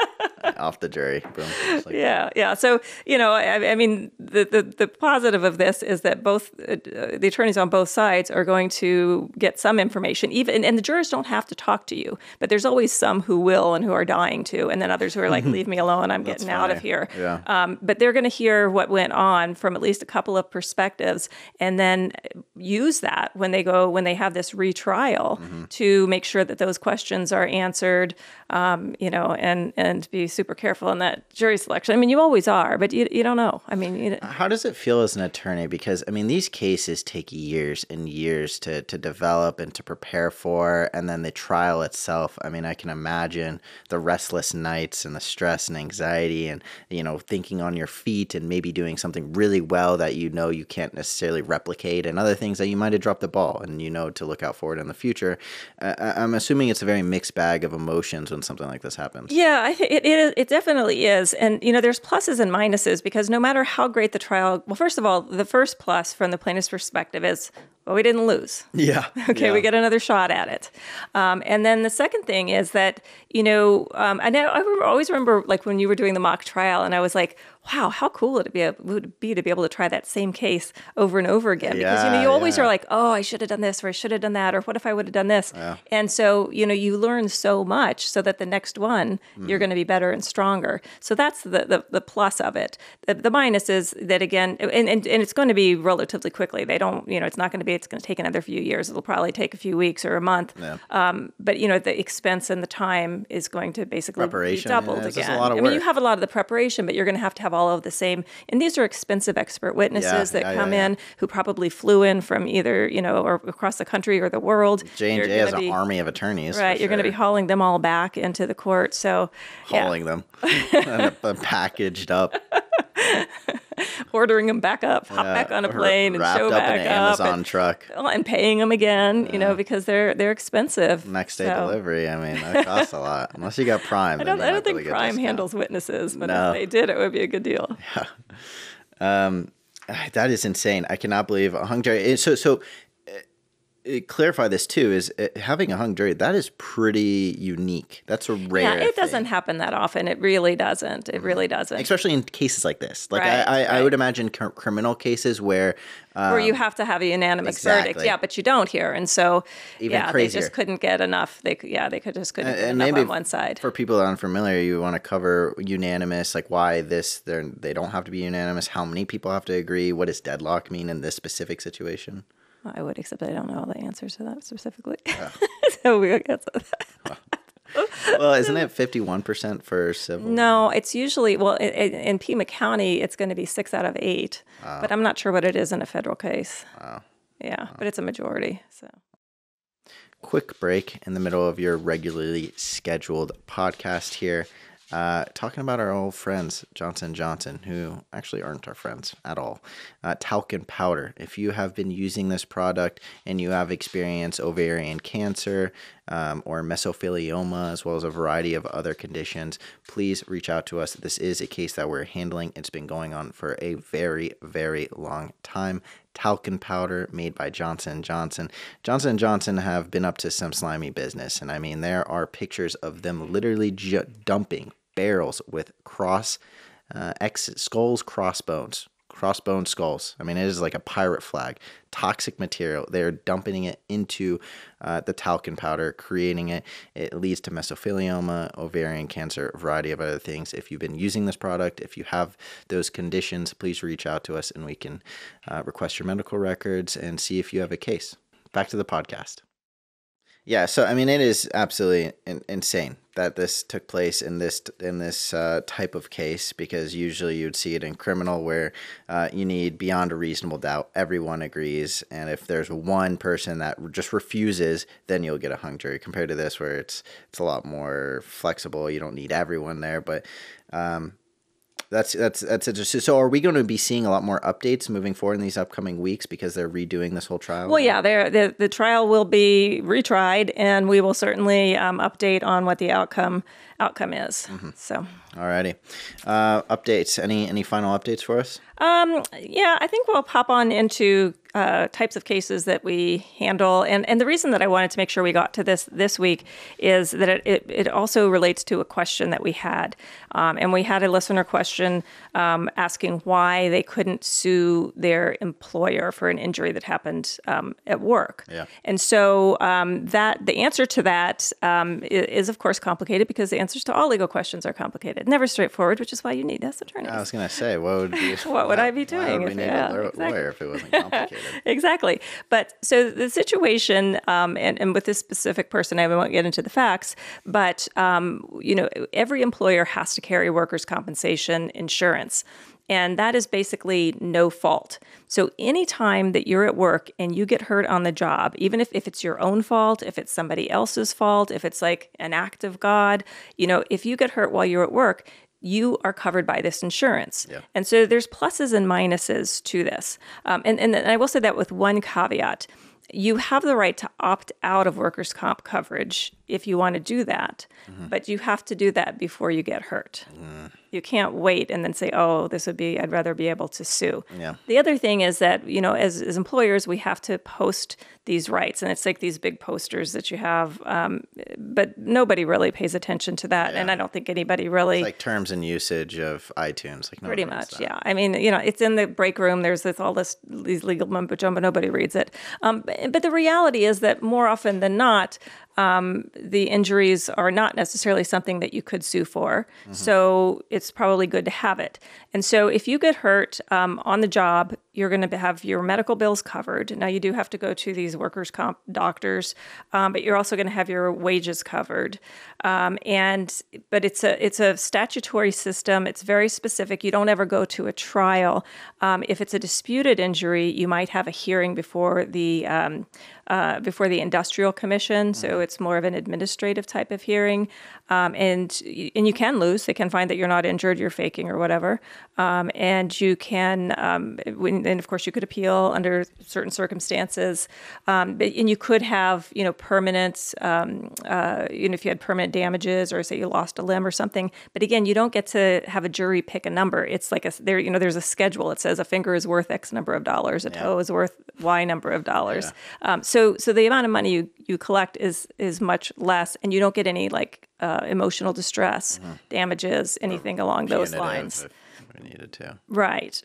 off the jury. Boom. Yeah. So, I mean, the positive of this is that both the attorneys on both sides are going to get some information, and the jurors don't have to talk to you, but there's always some who will and who are dying to, and then others who are like, leave me alone, I'm getting out of here. Yeah. But they're going to hear what went on from at least a couple of perspectives, and then use that when they have this retrial to make sure that those questions are answered, and be super careful in that jury selection. I mean, you always are, but you don't know. I mean, how does it feel as an attorney? Because I mean, these cases take years and years to develop and to prepare for, and then the trial itself. I mean, I can imagine the restless nights and the stress and anxiety, and thinking on your feet and maybe doing something really well that you can't necessarily replicate, and other things that you might have dropped the ball and to look out for it in the future. I'm assuming it's a very mixed bag of emotions when something like this happens. Yeah, it definitely is. And, there's pluses and minuses because no matter how great the trial, well, first of all, the first plus from the plaintiff's perspective is, well, we didn't lose. Yeah. Okay, yeah. We get another shot at it. And then the second thing is that, I always remember like when you were doing the mock trial and I was like, wow, how cool would it be to be able to try that same case over and over again? Because, you always are like, oh, I should have done this or I should have done that, or what if I would have done this? Yeah. And so, you learn so much so that the next one, you're going to be better and stronger. So that's the plus of it. The minus is that, again, and it's going to be relatively quickly. They don't, it's not going to take another few years. It'll probably take a few weeks or a month. Yeah. But, the expense and the time is going to basically be doubled again. A lot of work. I mean, you have a lot of the preparation, but you're going to have all of the same. And these are expensive expert witnesses that come in who probably flew in from either, or across the country or the world. J&J has an army of attorneys. Right. You're going to be hauling them all back into the court. So hauling them packaged up. Ordering them back up, hop back on a plane and show back up. Wrapped up in an Amazon truck. And paying them again, because they're expensive. Next day delivery. I mean, that costs a lot. Unless you got Prime. I don't think Prime handles witnesses, but if they did, it would be a good deal. Yeah. That is insane. I cannot believe a hung jury. So clarify this too, is having a hung jury, that is pretty unique. That's a rare it doesn't happen that often. It really doesn't. It really doesn't. Especially in cases like this. Like Right, I would imagine criminal cases where you have to have a unanimous exactly. verdict. Yeah, but you don't here. And so, Even they crazier. just couldn't get enough. They just couldn't get enough maybe on one side. For people that aren't familiar, you want to cover unanimous, like why they don't have to be unanimous, how many people have to agree, what does deadlock mean in this specific situation? I would, except I don't know all the answers to that specifically. So we'll get to that. Well, isn't it 51% for civil? No, it's usually, in Pima County, it's going to be 6 out of 8. But I'm not sure what it is in a federal case. Yeah, but it's a majority. So. Quick break in the middle of your regularly scheduled podcast here. Talking about our old friends, Johnson & Johnson, who actually aren't our friends at all. Talcum powder. If you have been using this product and you have experienced ovarian cancer or mesothelioma, as well as a variety of other conditions, please reach out to us. This is a case that we're handling. It's been going on for a very, very long time. Talcum powder made by Johnson & Johnson. Johnson & Johnson have been up to some slimy business. And I mean, there are pictures of them literally dumping barrels with crossbone skulls. I mean, it is like a pirate flag. Toxic material. They're dumping it into the talcum powder, creating it. It leads to mesothelioma, ovarian cancer, a variety of other things. If you've been using this product, if you have those conditions, please reach out to us and we can request your medical records and see if you have a case. Back to the podcast. Yeah, so I mean, it is absolutely insane that this took place in this type of case, because usually you'd see it in criminal where you need beyond a reasonable doubt. Everyone agrees, and if there's one person that just refuses, then you'll get a hung jury. Compared to this, where it's a lot more flexible. You don't need everyone there, but. That's interesting. So are we going to be seeing a lot more updates moving forward in these upcoming weeks because they're redoing this whole trial? Well, yeah, the trial will be retried, and we will certainly update on what the outcome is. Mm-hmm. So, alrighty, updates. Any final updates for us? Yeah, I think we'll pop on into types of cases that we handle. And the reason that I wanted to make sure we got to this week is that it also relates to a question that we had. And we had a listener question asking why they couldn't sue their employer for an injury that happened at work. Yeah. And so the answer to that is, of course, complicated, because the answers to all legal questions are complicated. Never straightforward, which is why you need us attorneys. I was going to say, what would I be doing? Why would we need a lawyer if it wasn't complicated? Exactly. But so the situation, and with this specific person, I won't get into the facts, but every employer has to carry workers' compensation insurance. And that is basically no fault. So anytime that you're at work and you get hurt on the job, even if it's your own fault, if it's somebody else's fault, if it's like an act of God, if you get hurt while you're at work, you are covered by this insurance. Yeah. And so there's pluses and minuses to this. And I will say that with one caveat. You have the right to opt out of workers' comp coverage if you want to do that, but you have to do that before you get hurt. You can't wait and then say, I'd rather be able to sue. Yeah. The other thing is that, as employers, we have to post these rights, and it's like these big posters that you have, but nobody really pays attention to that, and I don't think anybody really... It's like terms and usage of iTunes. Like pretty much, yeah. I mean, it's in the break room. There's these legal mumbo jumbo. Nobody reads it. But the reality is that more often than not, the injuries are not necessarily something that you could sue for. So it's probably good to have it. And so if you get hurt on the job, you're going to have your medical bills covered. Now, you do have to go to these workers' comp doctors, but you're also going to have your wages covered. But it's a statutory system. It's very specific. You don't ever go to a trial. If it's a disputed injury, you might have a hearing before the Industrial Commission. So it's more of an administrative type of hearing. And you can lose. They can find that you're not injured, you're faking or whatever. And you can, and of course you could appeal under certain circumstances, and you could have, permanent, if you had permanent damages or say you lost a limb or something. But again, you don't get to have a jury pick a number. It's like there's a schedule. It says a finger is worth X number of dollars, a toe is worth Y number of dollars. Yeah. So the amount of money you collect is much less, and you don't get any emotional distress, damages, anything along those lines. If we needed to. Right.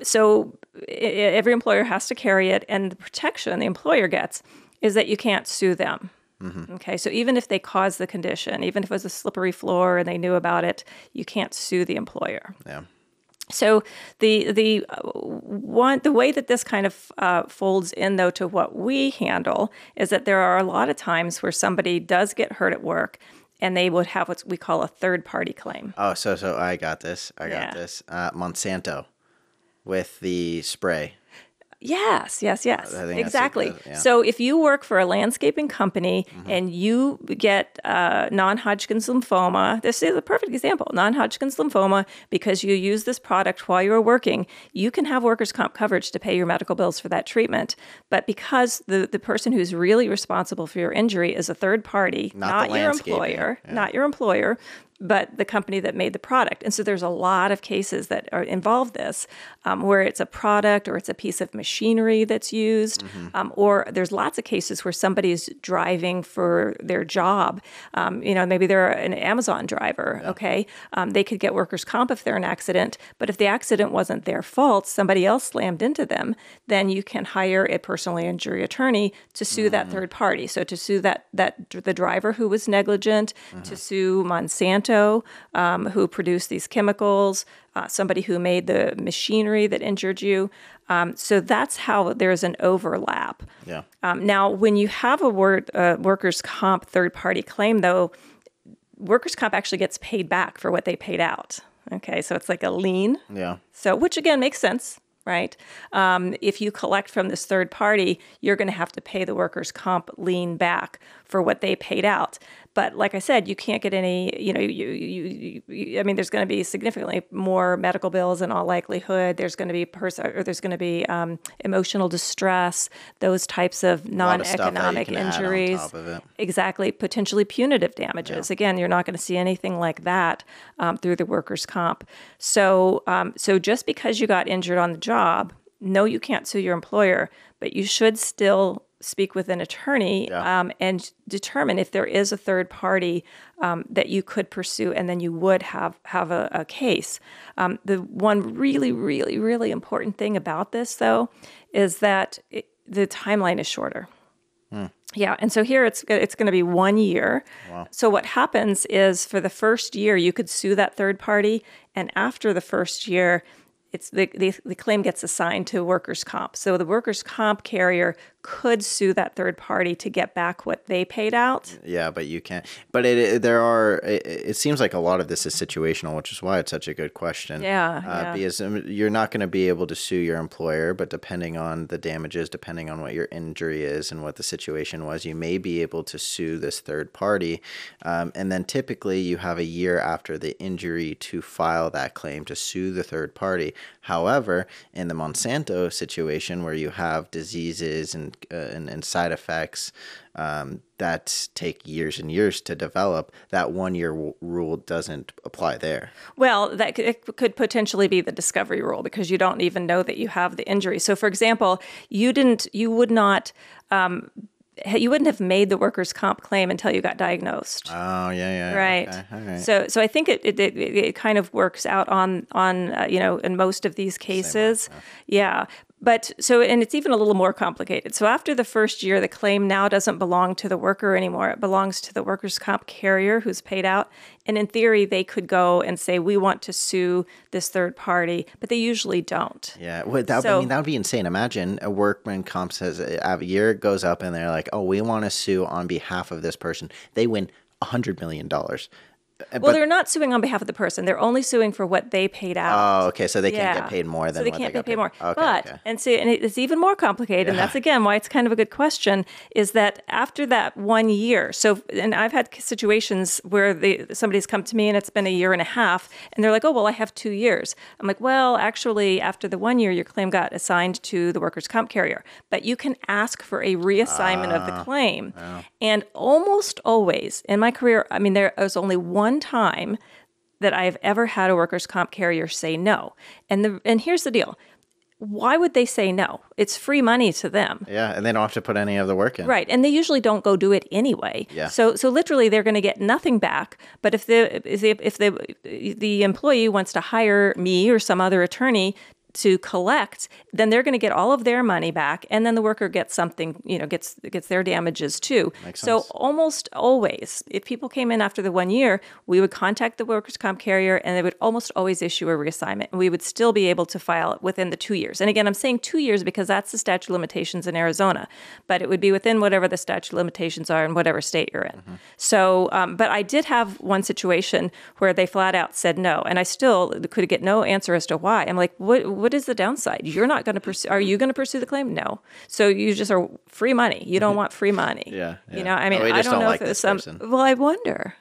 So every employer has to carry it, and the protection the employer gets is that you can't sue them. Mm-hmm. Okay, so even if they caused the condition, even if it was a slippery floor and they knew about it, you can't sue the employer. Yeah. So the way that this kind of folds in, though, to what we handle is that there are a lot of times where somebody does get hurt at work, and they would have what we call a third-party claim. Oh, so I got this. Monsanto with the spray. Yes. Exactly. Yeah. So if you work for a landscaping company and you get non-Hodgkin's lymphoma, this is a perfect example, non-Hodgkin's lymphoma, because you use this product while you were working, you can have workers' comp coverage to pay your medical bills for that treatment. But because the person who's really responsible for your injury is a third party, not your employer, but the company that made the product. And so there's a lot of cases that involve this, where it's a product or it's a piece of machinery that's used, or there's lots of cases where somebody's driving for their job. Maybe they're an Amazon driver, okay? They could get workers' comp if they're in an accident, but if the accident wasn't their fault, somebody else slammed into them, then you can hire a personal injury attorney to sue that third party. So to sue the driver who was negligent, to sue Monsanto, who produced these chemicals, somebody who made the machinery that injured you. So that's how there's an overlap. Yeah. Now, when you have a workers' comp third-party claim, though, workers' comp actually gets paid back for what they paid out. Okay, so it's like a lien. Yeah. So, which again makes sense, right? If you collect from this third party, you're going to have to pay the workers' comp lien back for what they paid out. But like I said, you can't get any, there's going to be significantly more medical bills in all likelihood. There's going to be emotional distress, those types of non-economic injuries. On top of it. Exactly. Potentially punitive damages. Yeah. Again, you're not going to see anything like that through the workers' comp. So just because you got injured on the job, no, you can't sue your employer, but you should still speak with an attorney and determine if there is a third party that you could pursue, and then you would have a case. The one really, really, really important thing about this, though, is that the timeline is shorter. Yeah, and so here it's going to be 1 year. Wow. So what happens is for the first year, you could sue that third party, and after the first year, it's the claim gets assigned to workers' comp. So the workers' comp carrier could sue that third party to get back what they paid out. Yeah, but you can't. But it seems like a lot of this is situational, which is why it's such a good question. Yeah. Because you're not going to be able to sue your employer, but depending on the damages, depending on what your injury is and what the situation was, you may be able to sue this third party. And then typically you have a year after the injury to file that claim to sue the third party. However, in the Monsanto situation where you have diseases and side effects that take years and years to develop, that 1 year rule doesn't apply there. Well, it could potentially be the discovery rule because you don't even know that you have the injury. So, for example, you wouldn't have made the workers' comp claim until you got diagnosed. Oh, yeah. Right. Okay. All right. So I think it kind of works out on in most of these cases. Yeah. But and it's even a little more complicated. So after the first year, the claim now doesn't belong to the worker anymore. It belongs to the workers' comp carrier who's paid out. And in theory, they could go and say, we want to sue this third party, but they usually don't. Yeah, that would be insane. Imagine a workman comp says a year goes up and they're like, oh, we want to sue on behalf of this person. They win $100 million. Well, they're not suing on behalf of the person. They're only suing for what they paid out. Oh, okay. So they can't get paid more than so they what can't they get paid more. Okay, but okay. and it's even more complicated, and that's again why it's kind of a good question. Is that after that 1 year? So, and I've had situations where somebody's come to me and it's been a year and a half, and they're like, "Oh, well, I have 2 years." I'm like, "Well, actually, after the 1 year, your claim got assigned to the workers' comp carrier, but you can ask for a reassignment of the claim." Wow. And almost always in my career, I mean, there was only one time that I've ever had a workers' comp carrier say no. And here's the deal. Why would they say no? It's free money to them. Yeah, and they don't have to put any of the work in. Right, and they usually don't go do it anyway. Yeah. So literally they're going to get nothing back. But if the employee wants to hire me or some other attorney to collect, then they're going to get all of their money back, and then the worker gets something, gets their damages too. Makes so sense. almost always, if people came in after the 1 year, we would contact the workers' comp carrier, and they would almost always issue a reassignment, and we would still be able to file it within the 2 years. And again, I'm saying 2 years because that's the statute of limitations in Arizona, but it would be within whatever the statute of limitations are in whatever state you're in. So, but I did have one situation where they flat out said no, and I still could get no answer as to why. I'm like, what is the downside? You're not going to pursue. Are you going to pursue the claim? No. So you just are free money. You don't want free money. Yeah. I mean, I don't know if it was some. Well, I wonder.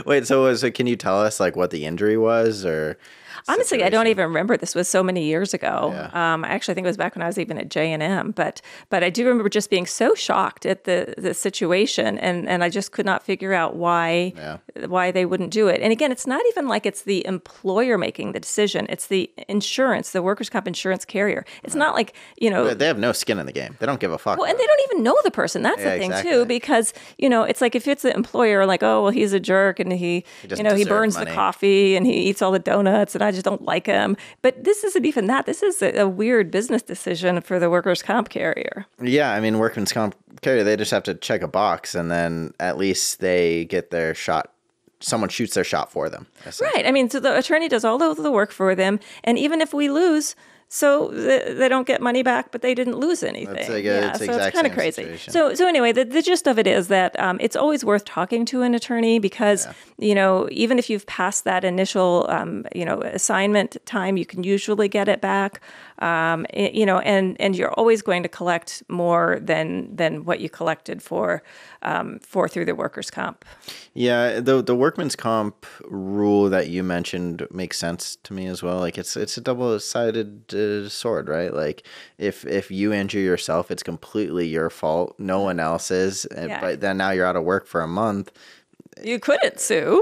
Wait. So can you tell us like what the injury was, or? Honestly, I don't even remember. This was so many years ago. Yeah. I actually think it was back when I was even at J&M. But I do remember just being so shocked at the situation, and I just could not figure out why they wouldn't do it. And again, it's not even like it's the employer making the decision. It's the insurance, the workers' comp insurance carrier. It's not like, They have no skin in the game. They don't give a fuck. Well, and they don't even know the person. That's the thing too, because it's like if it's the employer, like, oh, well, he's a jerk and he burns the coffee and he eats all the donuts, and I just don't like him. But this isn't even that. This is a weird business decision for the workers' comp carrier. Yeah, I mean, workers' comp carrier, they just have to check a box, and then at least they get their shot. Someone shoots their shot for them. Right. I mean, so the attorney does all of the work for them, and even if we lose, so they don't get money back, but they didn't lose anything. It's like so it's kind of crazy. Situation. So anyway, the gist of it is that it's always worth talking to an attorney because, even if you've passed that initial, assignment time, you can usually get it back. And you're always going to collect more than what you collected for through the workers' comp. Yeah, the workman's comp rule that you mentioned makes sense to me as well. Like it's a double-sided sword, right? Like if you injure yourself, it's completely your fault. No one else's. But then now you're out of work for a month. You couldn't sue.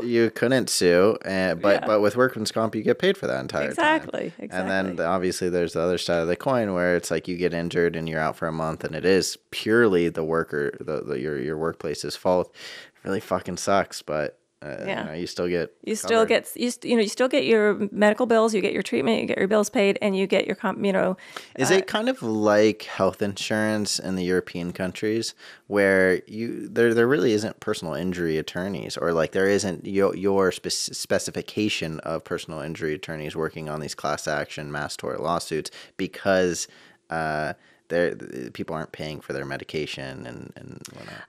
But with workman's comp, you get paid for that entire time. Exactly. And then obviously there's the other side of the coin where it's like you get injured and you're out for a month, and it is purely the worker, your workplace's fault. It really fucking sucks, but you still get you still get your medical bills, you get your treatment, you get your bills paid, and you get your comp. Is it kind of like health insurance in the European countries where there really isn't personal injury attorneys, or like there isn't your specification of personal injury attorneys working on these class action mass tort lawsuits because people aren't paying for their medication and whatnot.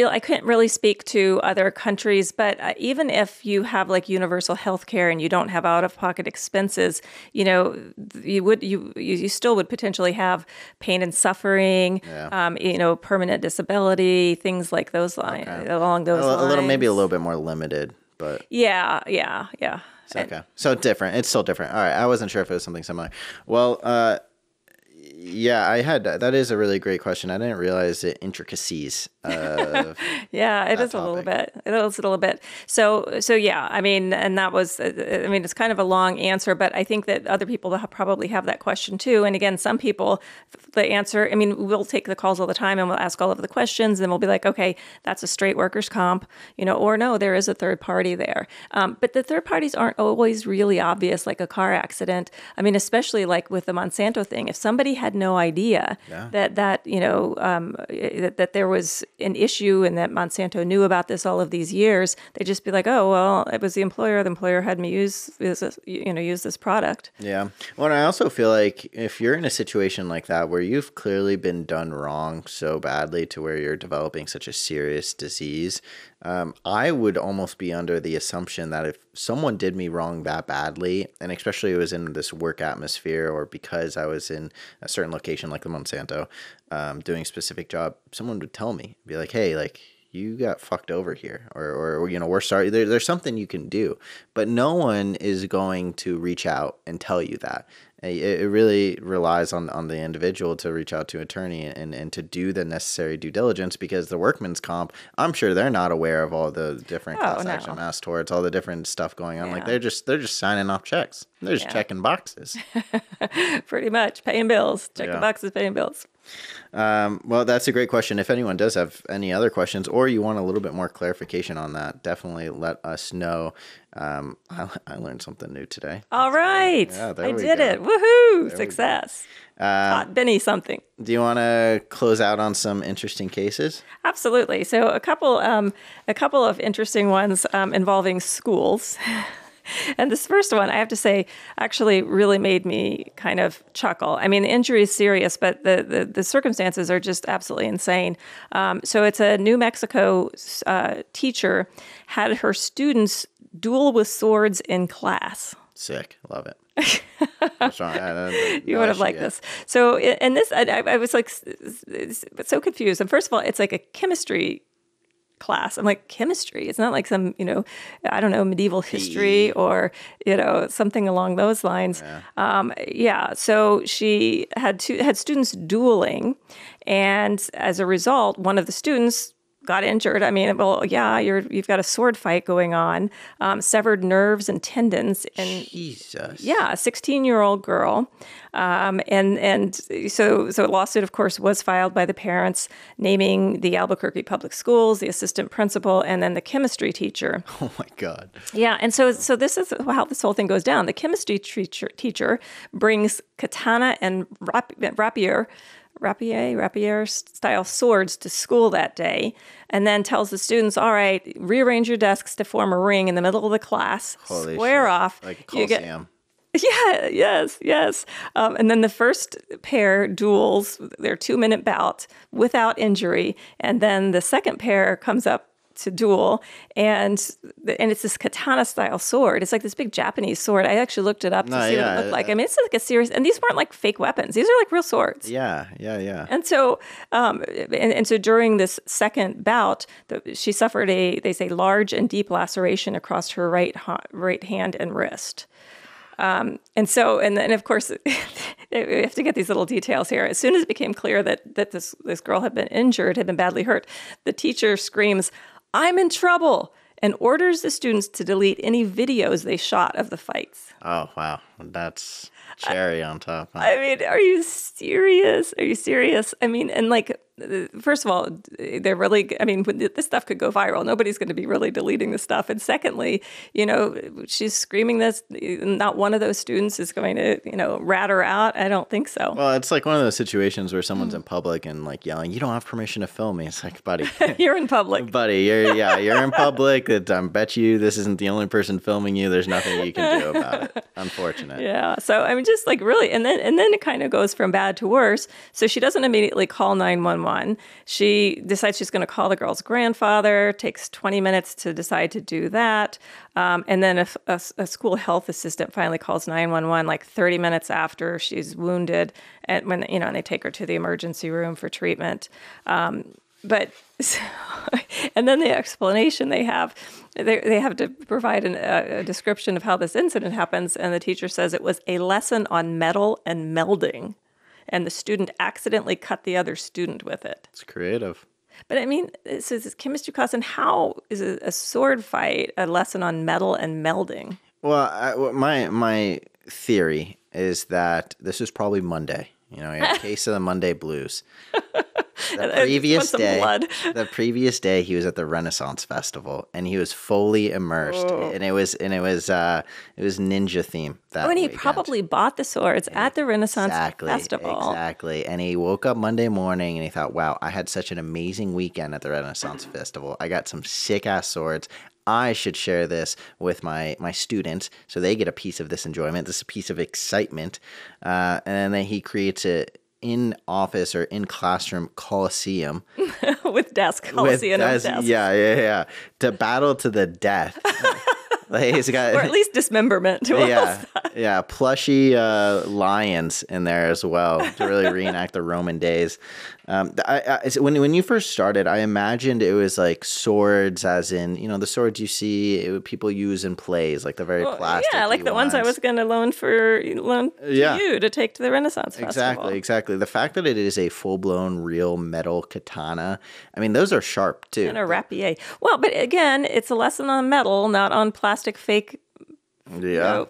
I couldn't really speak to other countries, but even if you have like universal health care and you don't have out-of-pocket expenses, you still would potentially have pain and suffering, permanent disability, things like those lines, along those lines. Maybe a little bit more limited, but yeah. Okay, so different. It's still different. All right, I wasn't sure if it was something similar. Well, yeah, that is a really great question. I didn't realize the intricacies of it is topic. A little bit. It is a little bit. So yeah, I mean, and that was, it's kind of a long answer, but I think that other people probably have that question too. And again, some people, the answer, we'll take the calls all the time and we'll ask all of the questions and we'll be like, okay, that's a straight workers' comp, or no, there is a third party there. But the third parties aren't always really obvious, like a car accident. Especially like with the Monsanto thing, if somebody had had no idea that there was an issue and that Monsanto knew about this all of these years. They'd just be like, oh, well, it was the employer. The employer had me use this product. Yeah. Well, and I also feel like if you're in a situation like that where you've clearly been done wrong so badly to where you're developing such a serious disease, I would almost be under the assumption that if someone did me wrong that badly, and especially it was in this work atmosphere or because I was in a certain location like the Monsanto, doing a specific job, someone would tell me, be like, hey, like, you got fucked over here, or we're sorry. There's something you can do, but no one is going to reach out and tell you that. It really relies on the individual to reach out to an attorney and to do the necessary due diligence, because the workman's comp, I'm sure they're not aware of all the different class action mass torts, all the different stuff going on. Like they're just signing off checks. They're just checking boxes. Pretty much paying bills, checking boxes, paying bills. Well, that's a great question. If anyone does have any other questions or you want a little bit more clarification on that, definitely let us know. I learned something new today. All right. Yeah, I did it. Woohoo. There Success. Taught Benny something. Do you want to close out on some interesting cases? Absolutely. So a couple of interesting ones involving schools. And this first one, I have to say, actually really made me kind of chuckle. I mean, the injury is serious, but the circumstances are just absolutely insane. So it's a New Mexico teacher had her students duel with swords in class. Sick. Love it. What's wrong? You would have liked this. So in this, I was like so confused. And first of all, it's like a chemistry class. I'm like, chemistry? It's not like some, I don't know, medieval history or, something along those lines. So she had students dueling, and as a result, one of the students got injured. I mean, well, yeah, you've got a sword fight going on, severed nerves and tendons. And Jesus. Yeah, a 16-year-old girl. And so a lawsuit, of course, was filed by the parents, naming the Albuquerque Public Schools, the assistant principal, and then the chemistry teacher. Oh my God. Yeah, and so this is how this whole thing goes down. The chemistry teacher brings katana and rapier style swords to school that day, and then tells the students, all right, rearrange your desks to form a ring in the middle of the class. Holy square shit. off. Like a Coliseum. Yeah, yes. And then the first pair duels their 2-minute bout without injury. And then the second pair comes up to duel, and it's this katana style sword. It's like this big Japanese sword. I actually looked it up to see what it looked like. I mean, it's like a serious, and these weren't like fake weapons. These are like real swords. Yeah. And so, so during this second bout, she suffered they say large and deep laceration across her right hand and wrist. And then of course, we have to get these little details here. As soon as it became clear that this girl had been injured, had been badly hurt, the teacher screams, "I'm in trouble," and orders the students to delete any videos they shot of the fights. Oh, wow. That's cherry on top. Huh? I mean, are you serious? I mean, and like, first of all, they're really, I mean, this stuff could go viral. Nobody's going to be really deleting this stuff. And secondly, she's screaming this. Not one of those students is going to, rat her out. I don't think so. Well, it's like one of those situations where someone's in public and like yelling, "You don't have permission to film me." It's like, buddy. You're in public. Buddy, you're in public. I bet you this isn't the only person filming you. There's nothing you can do about it. Unfortunate. Yeah. So, I mean, just like really, and then it kind of goes from bad to worse. So she doesn't immediately call 911. She decides she's going to call the girl's grandfather, takes 20 minutes to decide to do that. And then a school health assistant finally calls 911 like 30 minutes after she's wounded, and when and they take her to the emergency room for treatment. And then the explanation they have to provide a description of how this incident happens, and the teacher says it was a lesson on metal and melding, and the student accidentally cut the other student with it. It's creative. But I mean, this is chemistry class, and how is a sword fight a lesson on metal and melding? Well, my theory is that this is probably Monday. A case of the Monday blues. The I just previous want some day, blood. the previous day, he was at the Renaissance Festival, and he was fully immersed, and it was ninja theme that Oh, and he weekend. probably bought the swords at the Renaissance Festival. Exactly. And he woke up Monday morning and he thought, wow, I had such an amazing weekend at the Renaissance Festival. I got some sick ass swords. I should share this with my students so they get a piece of this enjoyment, this piece of excitement. And then he creates a in office or in classroom coliseum With desk. Coliseum of desk. Yeah. To battle to the death. Like he's got, Or at least dismemberment. yeah, plushy lions in there as well to really reenact the Roman days. When you first started, I imagined it was like swords, as in the swords you see people use in plays, like the very plastic. Yeah, like the ones I was going to loan to you to take to the Renaissance Festival. Exactly. The fact that it is a full blown real metal katana, I mean, those are sharp too. And a rapier. Well, but again, it's a lesson on metal, not on plastic fake.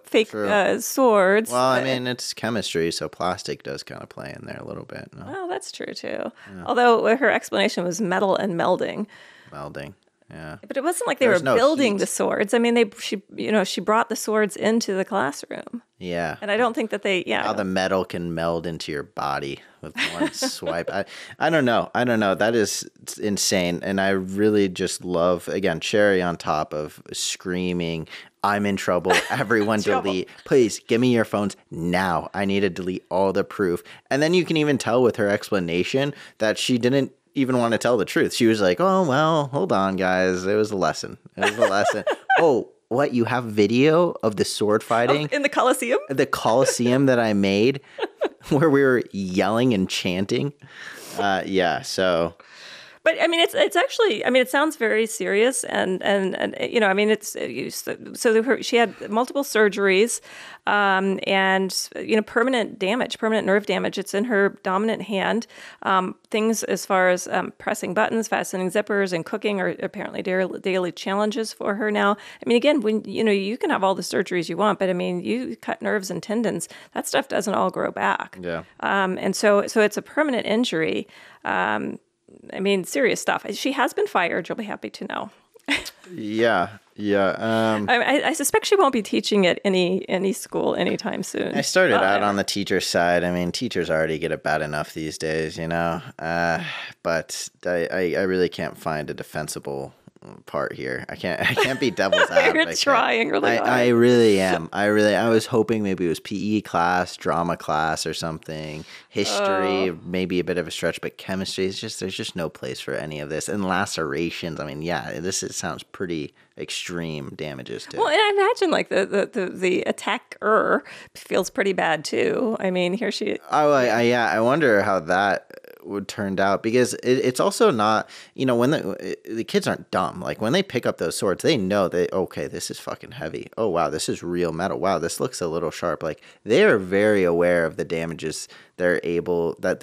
Fake swords. Well, I mean, it's chemistry, so plastic does kind of play in there a little bit. No? Well, that's true too. Yeah. Although her explanation was metal and melding. Yeah. But it wasn't like they were building the swords. I mean, she brought the swords into the classroom. Yeah. And I don't think that how the metal can meld into your body with one swipe. I don't know. That is insane. And I really just love, again, cherry on top of screaming, I'm in trouble. Everyone delete. Please give me your phones now. I need to delete all the proof. And then you can even tell with her explanation that she didn't even want to tell the truth. She was like, oh, well, hold on, guys. It was a lesson. Oh, what? You have video of the sword fighting? In the Coliseum? The Coliseum that I made where we were yelling and chanting. So... But I mean, it's actually. I mean, it sounds very serious, and I mean, she had multiple surgeries, and permanent damage, permanent nerve damage. It's in her dominant hand. Things as far as pressing buttons, fastening zippers, and cooking are apparently daily challenges for her now. I mean, again, when you can have all the surgeries you want, but I mean, you cut nerves and tendons. That stuff doesn't all grow back. Yeah. And so it's a permanent injury. I mean, serious stuff. She has been fired. You'll be happy to know. Yeah. I suspect she won't be teaching at any school anytime soon. I started out on the teacher side. I mean, teachers already get it bad enough these days, but I really can't find a defensible part here. I can't be devil's advocate. You're trying really hard. I really am. I was hoping maybe it was PE class, drama class or something. History, maybe a bit of a stretch, but chemistry is there's just no place for any of this. And lacerations, I mean, it sounds pretty extreme damages too. Well, and I imagine like the attacker feels pretty bad too. I mean, here she. I wonder how that would turn out, because it's also not, when the kids aren't dumb. Like when they pick up those swords, they know that, okay, this is fucking heavy. Oh wow, this is real metal. Wow, this looks a little sharp. Like they are very aware of the damages they're able that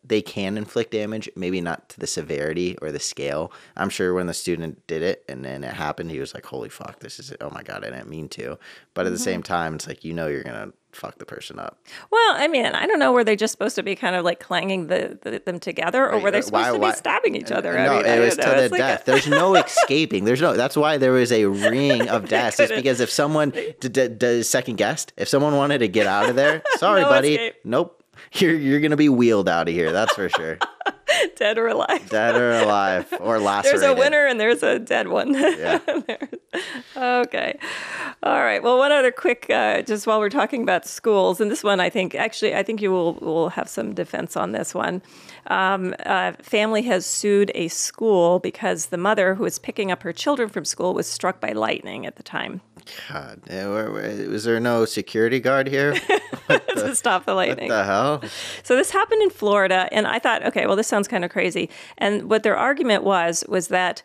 they can inflict damage, maybe not to the severity or the scale. I'm sure when the student did it and then it happened, he was like, holy fuck, this is, oh my God, I didn't mean to. But at the same time, it's like, you're going to fuck the person up. Well, I mean, I don't know, were they just supposed to be kind of like clanging them together, or were they supposed to be stabbing each other? No, it was to the death. There's no escaping. That's why there was a ring of death. It's because if someone does second guessed, if someone wanted to get out of there, sorry, buddy. Escape. Nope. You're going to be wheeled out of here. That's for sure. Dead or alive. Or lacerated. There's a winner and there's a dead one. Yeah. Okay. All right. Well, one other quick, just while we're talking about schools, and this one, I think you will have some defense on this one. Family has sued a school because the mother who was picking up her children from school was struck by lightning at the time. God, was there no security guard here? To stop the lightning. What the hell? So this happened in Florida, and I thought, okay, well, this sounds kind of crazy. And what their argument was that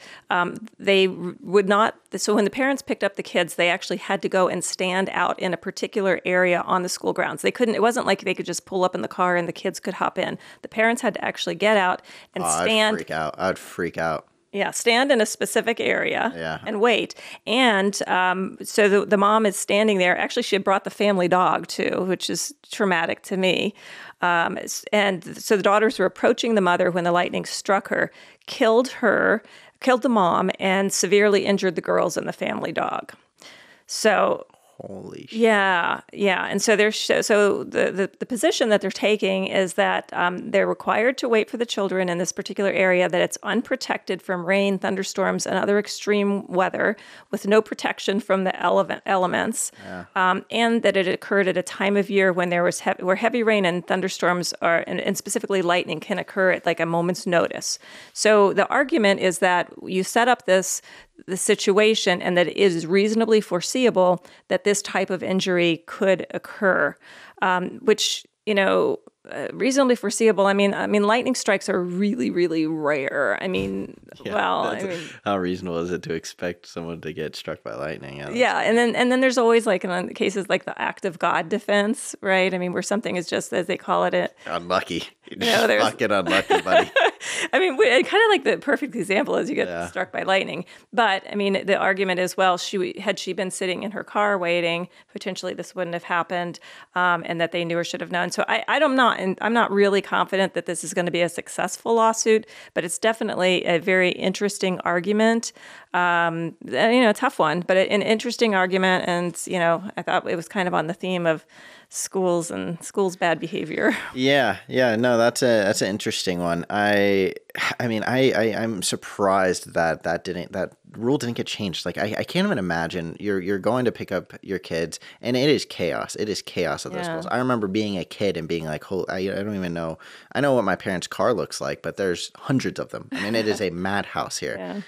they would not. So when the parents picked up the kids, they actually had to go and stand out in a particular area on the school grounds. They couldn't. It wasn't like they could just pull up in the car and the kids could hop in. The parents had to actually get out and stand. I'd freak out. Yeah, stand in a specific area Yeah. and wait. And so the mom is standing there. Actually, she had brought the family dog too, which is traumatic to me. And so the daughters were approaching the mother when the lightning struck her, killed the mom, and severely injured the girls and the family dog. So Holy shit. yeah. And so the position that they're taking is that they're required to wait for the children in this particular area, that it's unprotected from rain, thunderstorms, and other extreme weather, with no protection from the elements, and that it occurred at a time of year when there was where heavy rain and thunderstorms and specifically lightning can occur at like a moment's notice. So the argument is that you set up the situation and that it is reasonably foreseeable that this type of injury could occur, which, reasonably foreseeable. I mean, lightning strikes are really, really rare. I mean, how reasonable is it to expect someone to get struck by lightning? Yeah, and then there's always like in cases like the act of God defense, right? I mean, where something is just, as they call it, unlucky. You're just fucking unlucky, buddy. I mean, kind of like the perfect example is you get struck by lightning. But I mean, the argument is, well, had she been sitting in her car waiting, potentially this wouldn't have happened, and that they knew or should have known. So I'm not really confident that this is going to be a successful lawsuit, but it's definitely a very interesting argument. A tough one, but an interesting argument. And, I thought it was kind of on the theme of schools bad behavior. Yeah. No, that's an interesting one. I'm surprised that rule didn't get changed. Like I can't even imagine you're going to pick up your kids and it is chaos. It is chaos at those schools. I remember being a kid and being like, I don't even know. I know what my parents' car looks like, but there's hundreds of them. I mean, it is a madhouse here.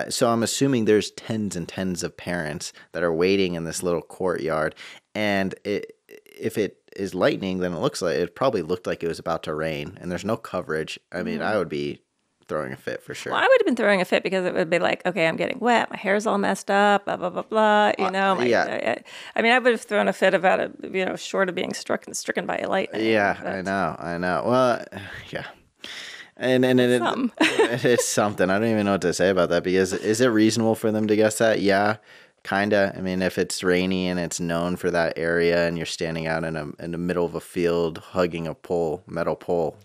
So I'm assuming there's tens and tens of parents that are waiting in this little courtyard, and if it is lightning, then it probably looked like it was about to rain, and there's no coverage. I mean, I would be throwing a fit for sure. Well, I would have been throwing a fit because it would be like, okay, I'm getting wet, my hair's all messed up, blah blah blah blah. I would have thrown a fit about it, short of being stricken by lightning. Yeah, but I know. Well, yeah. And it is something. I don't even know what to say about that, because is it reasonable for them to guess that? Yeah, kind of. I mean, if it's rainy and it's known for that area and you're standing out in the middle of a field hugging a metal pole.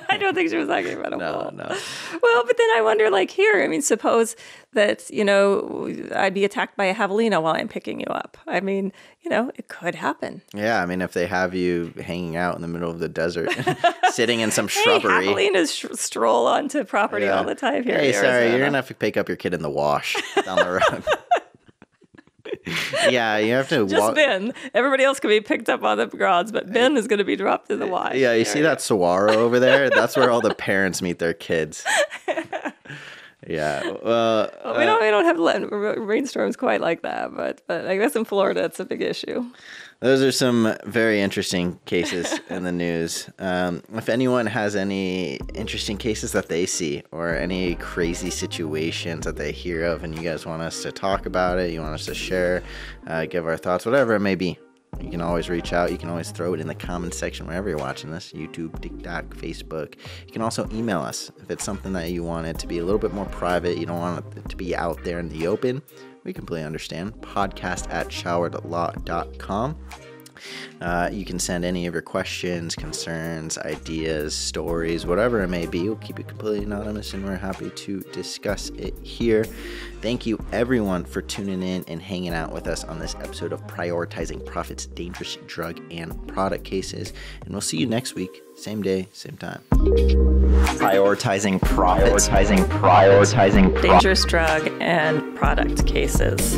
I don't think she was talking about a pole. No. Well, but then I wonder, like here, I mean, suppose that, I'd be attacked by a javelina while I'm picking you up. I mean, it could happen. Yeah, I mean, if they have you hanging out in the middle of the desert, sitting in some shrubbery. Javelinas stroll onto property all the time here. Hey, sorry, you're going to have to pick up your kid in the wash down the road. Yeah, you have to just Ben. Everybody else can be picked up on the grounds, but Ben is going to be dropped in the wash. Yeah, you see that saguaro over there? That's where all the parents meet their kids. Yeah, well, we don't have rainstorms quite like that, but I guess in Florida it's a big issue. Those are some very interesting cases in the news. If anyone has any interesting cases that they see or any crazy situations that they hear of and you guys want us to talk about it, you want us to share, give our thoughts, whatever it may be, you can always reach out. You can always throw it in the comments section wherever you're watching this, YouTube, TikTok, Facebook. You can also email us if it's something that you want it to be a little bit more private. You don't want it to be out there in the open. We completely understand. podcast@showeredlaw.com. You can send any of your questions, concerns, ideas, stories, whatever it may be. We'll keep it completely anonymous, and we're happy to discuss it here. Thank you, everyone, for tuning in and hanging out with us on this episode of Prioritizing Profits, Dangerous Drug and Product Cases. And we'll see you next week, same day, same time. Prioritizing profits. Prioritizing dangerous drug and product cases.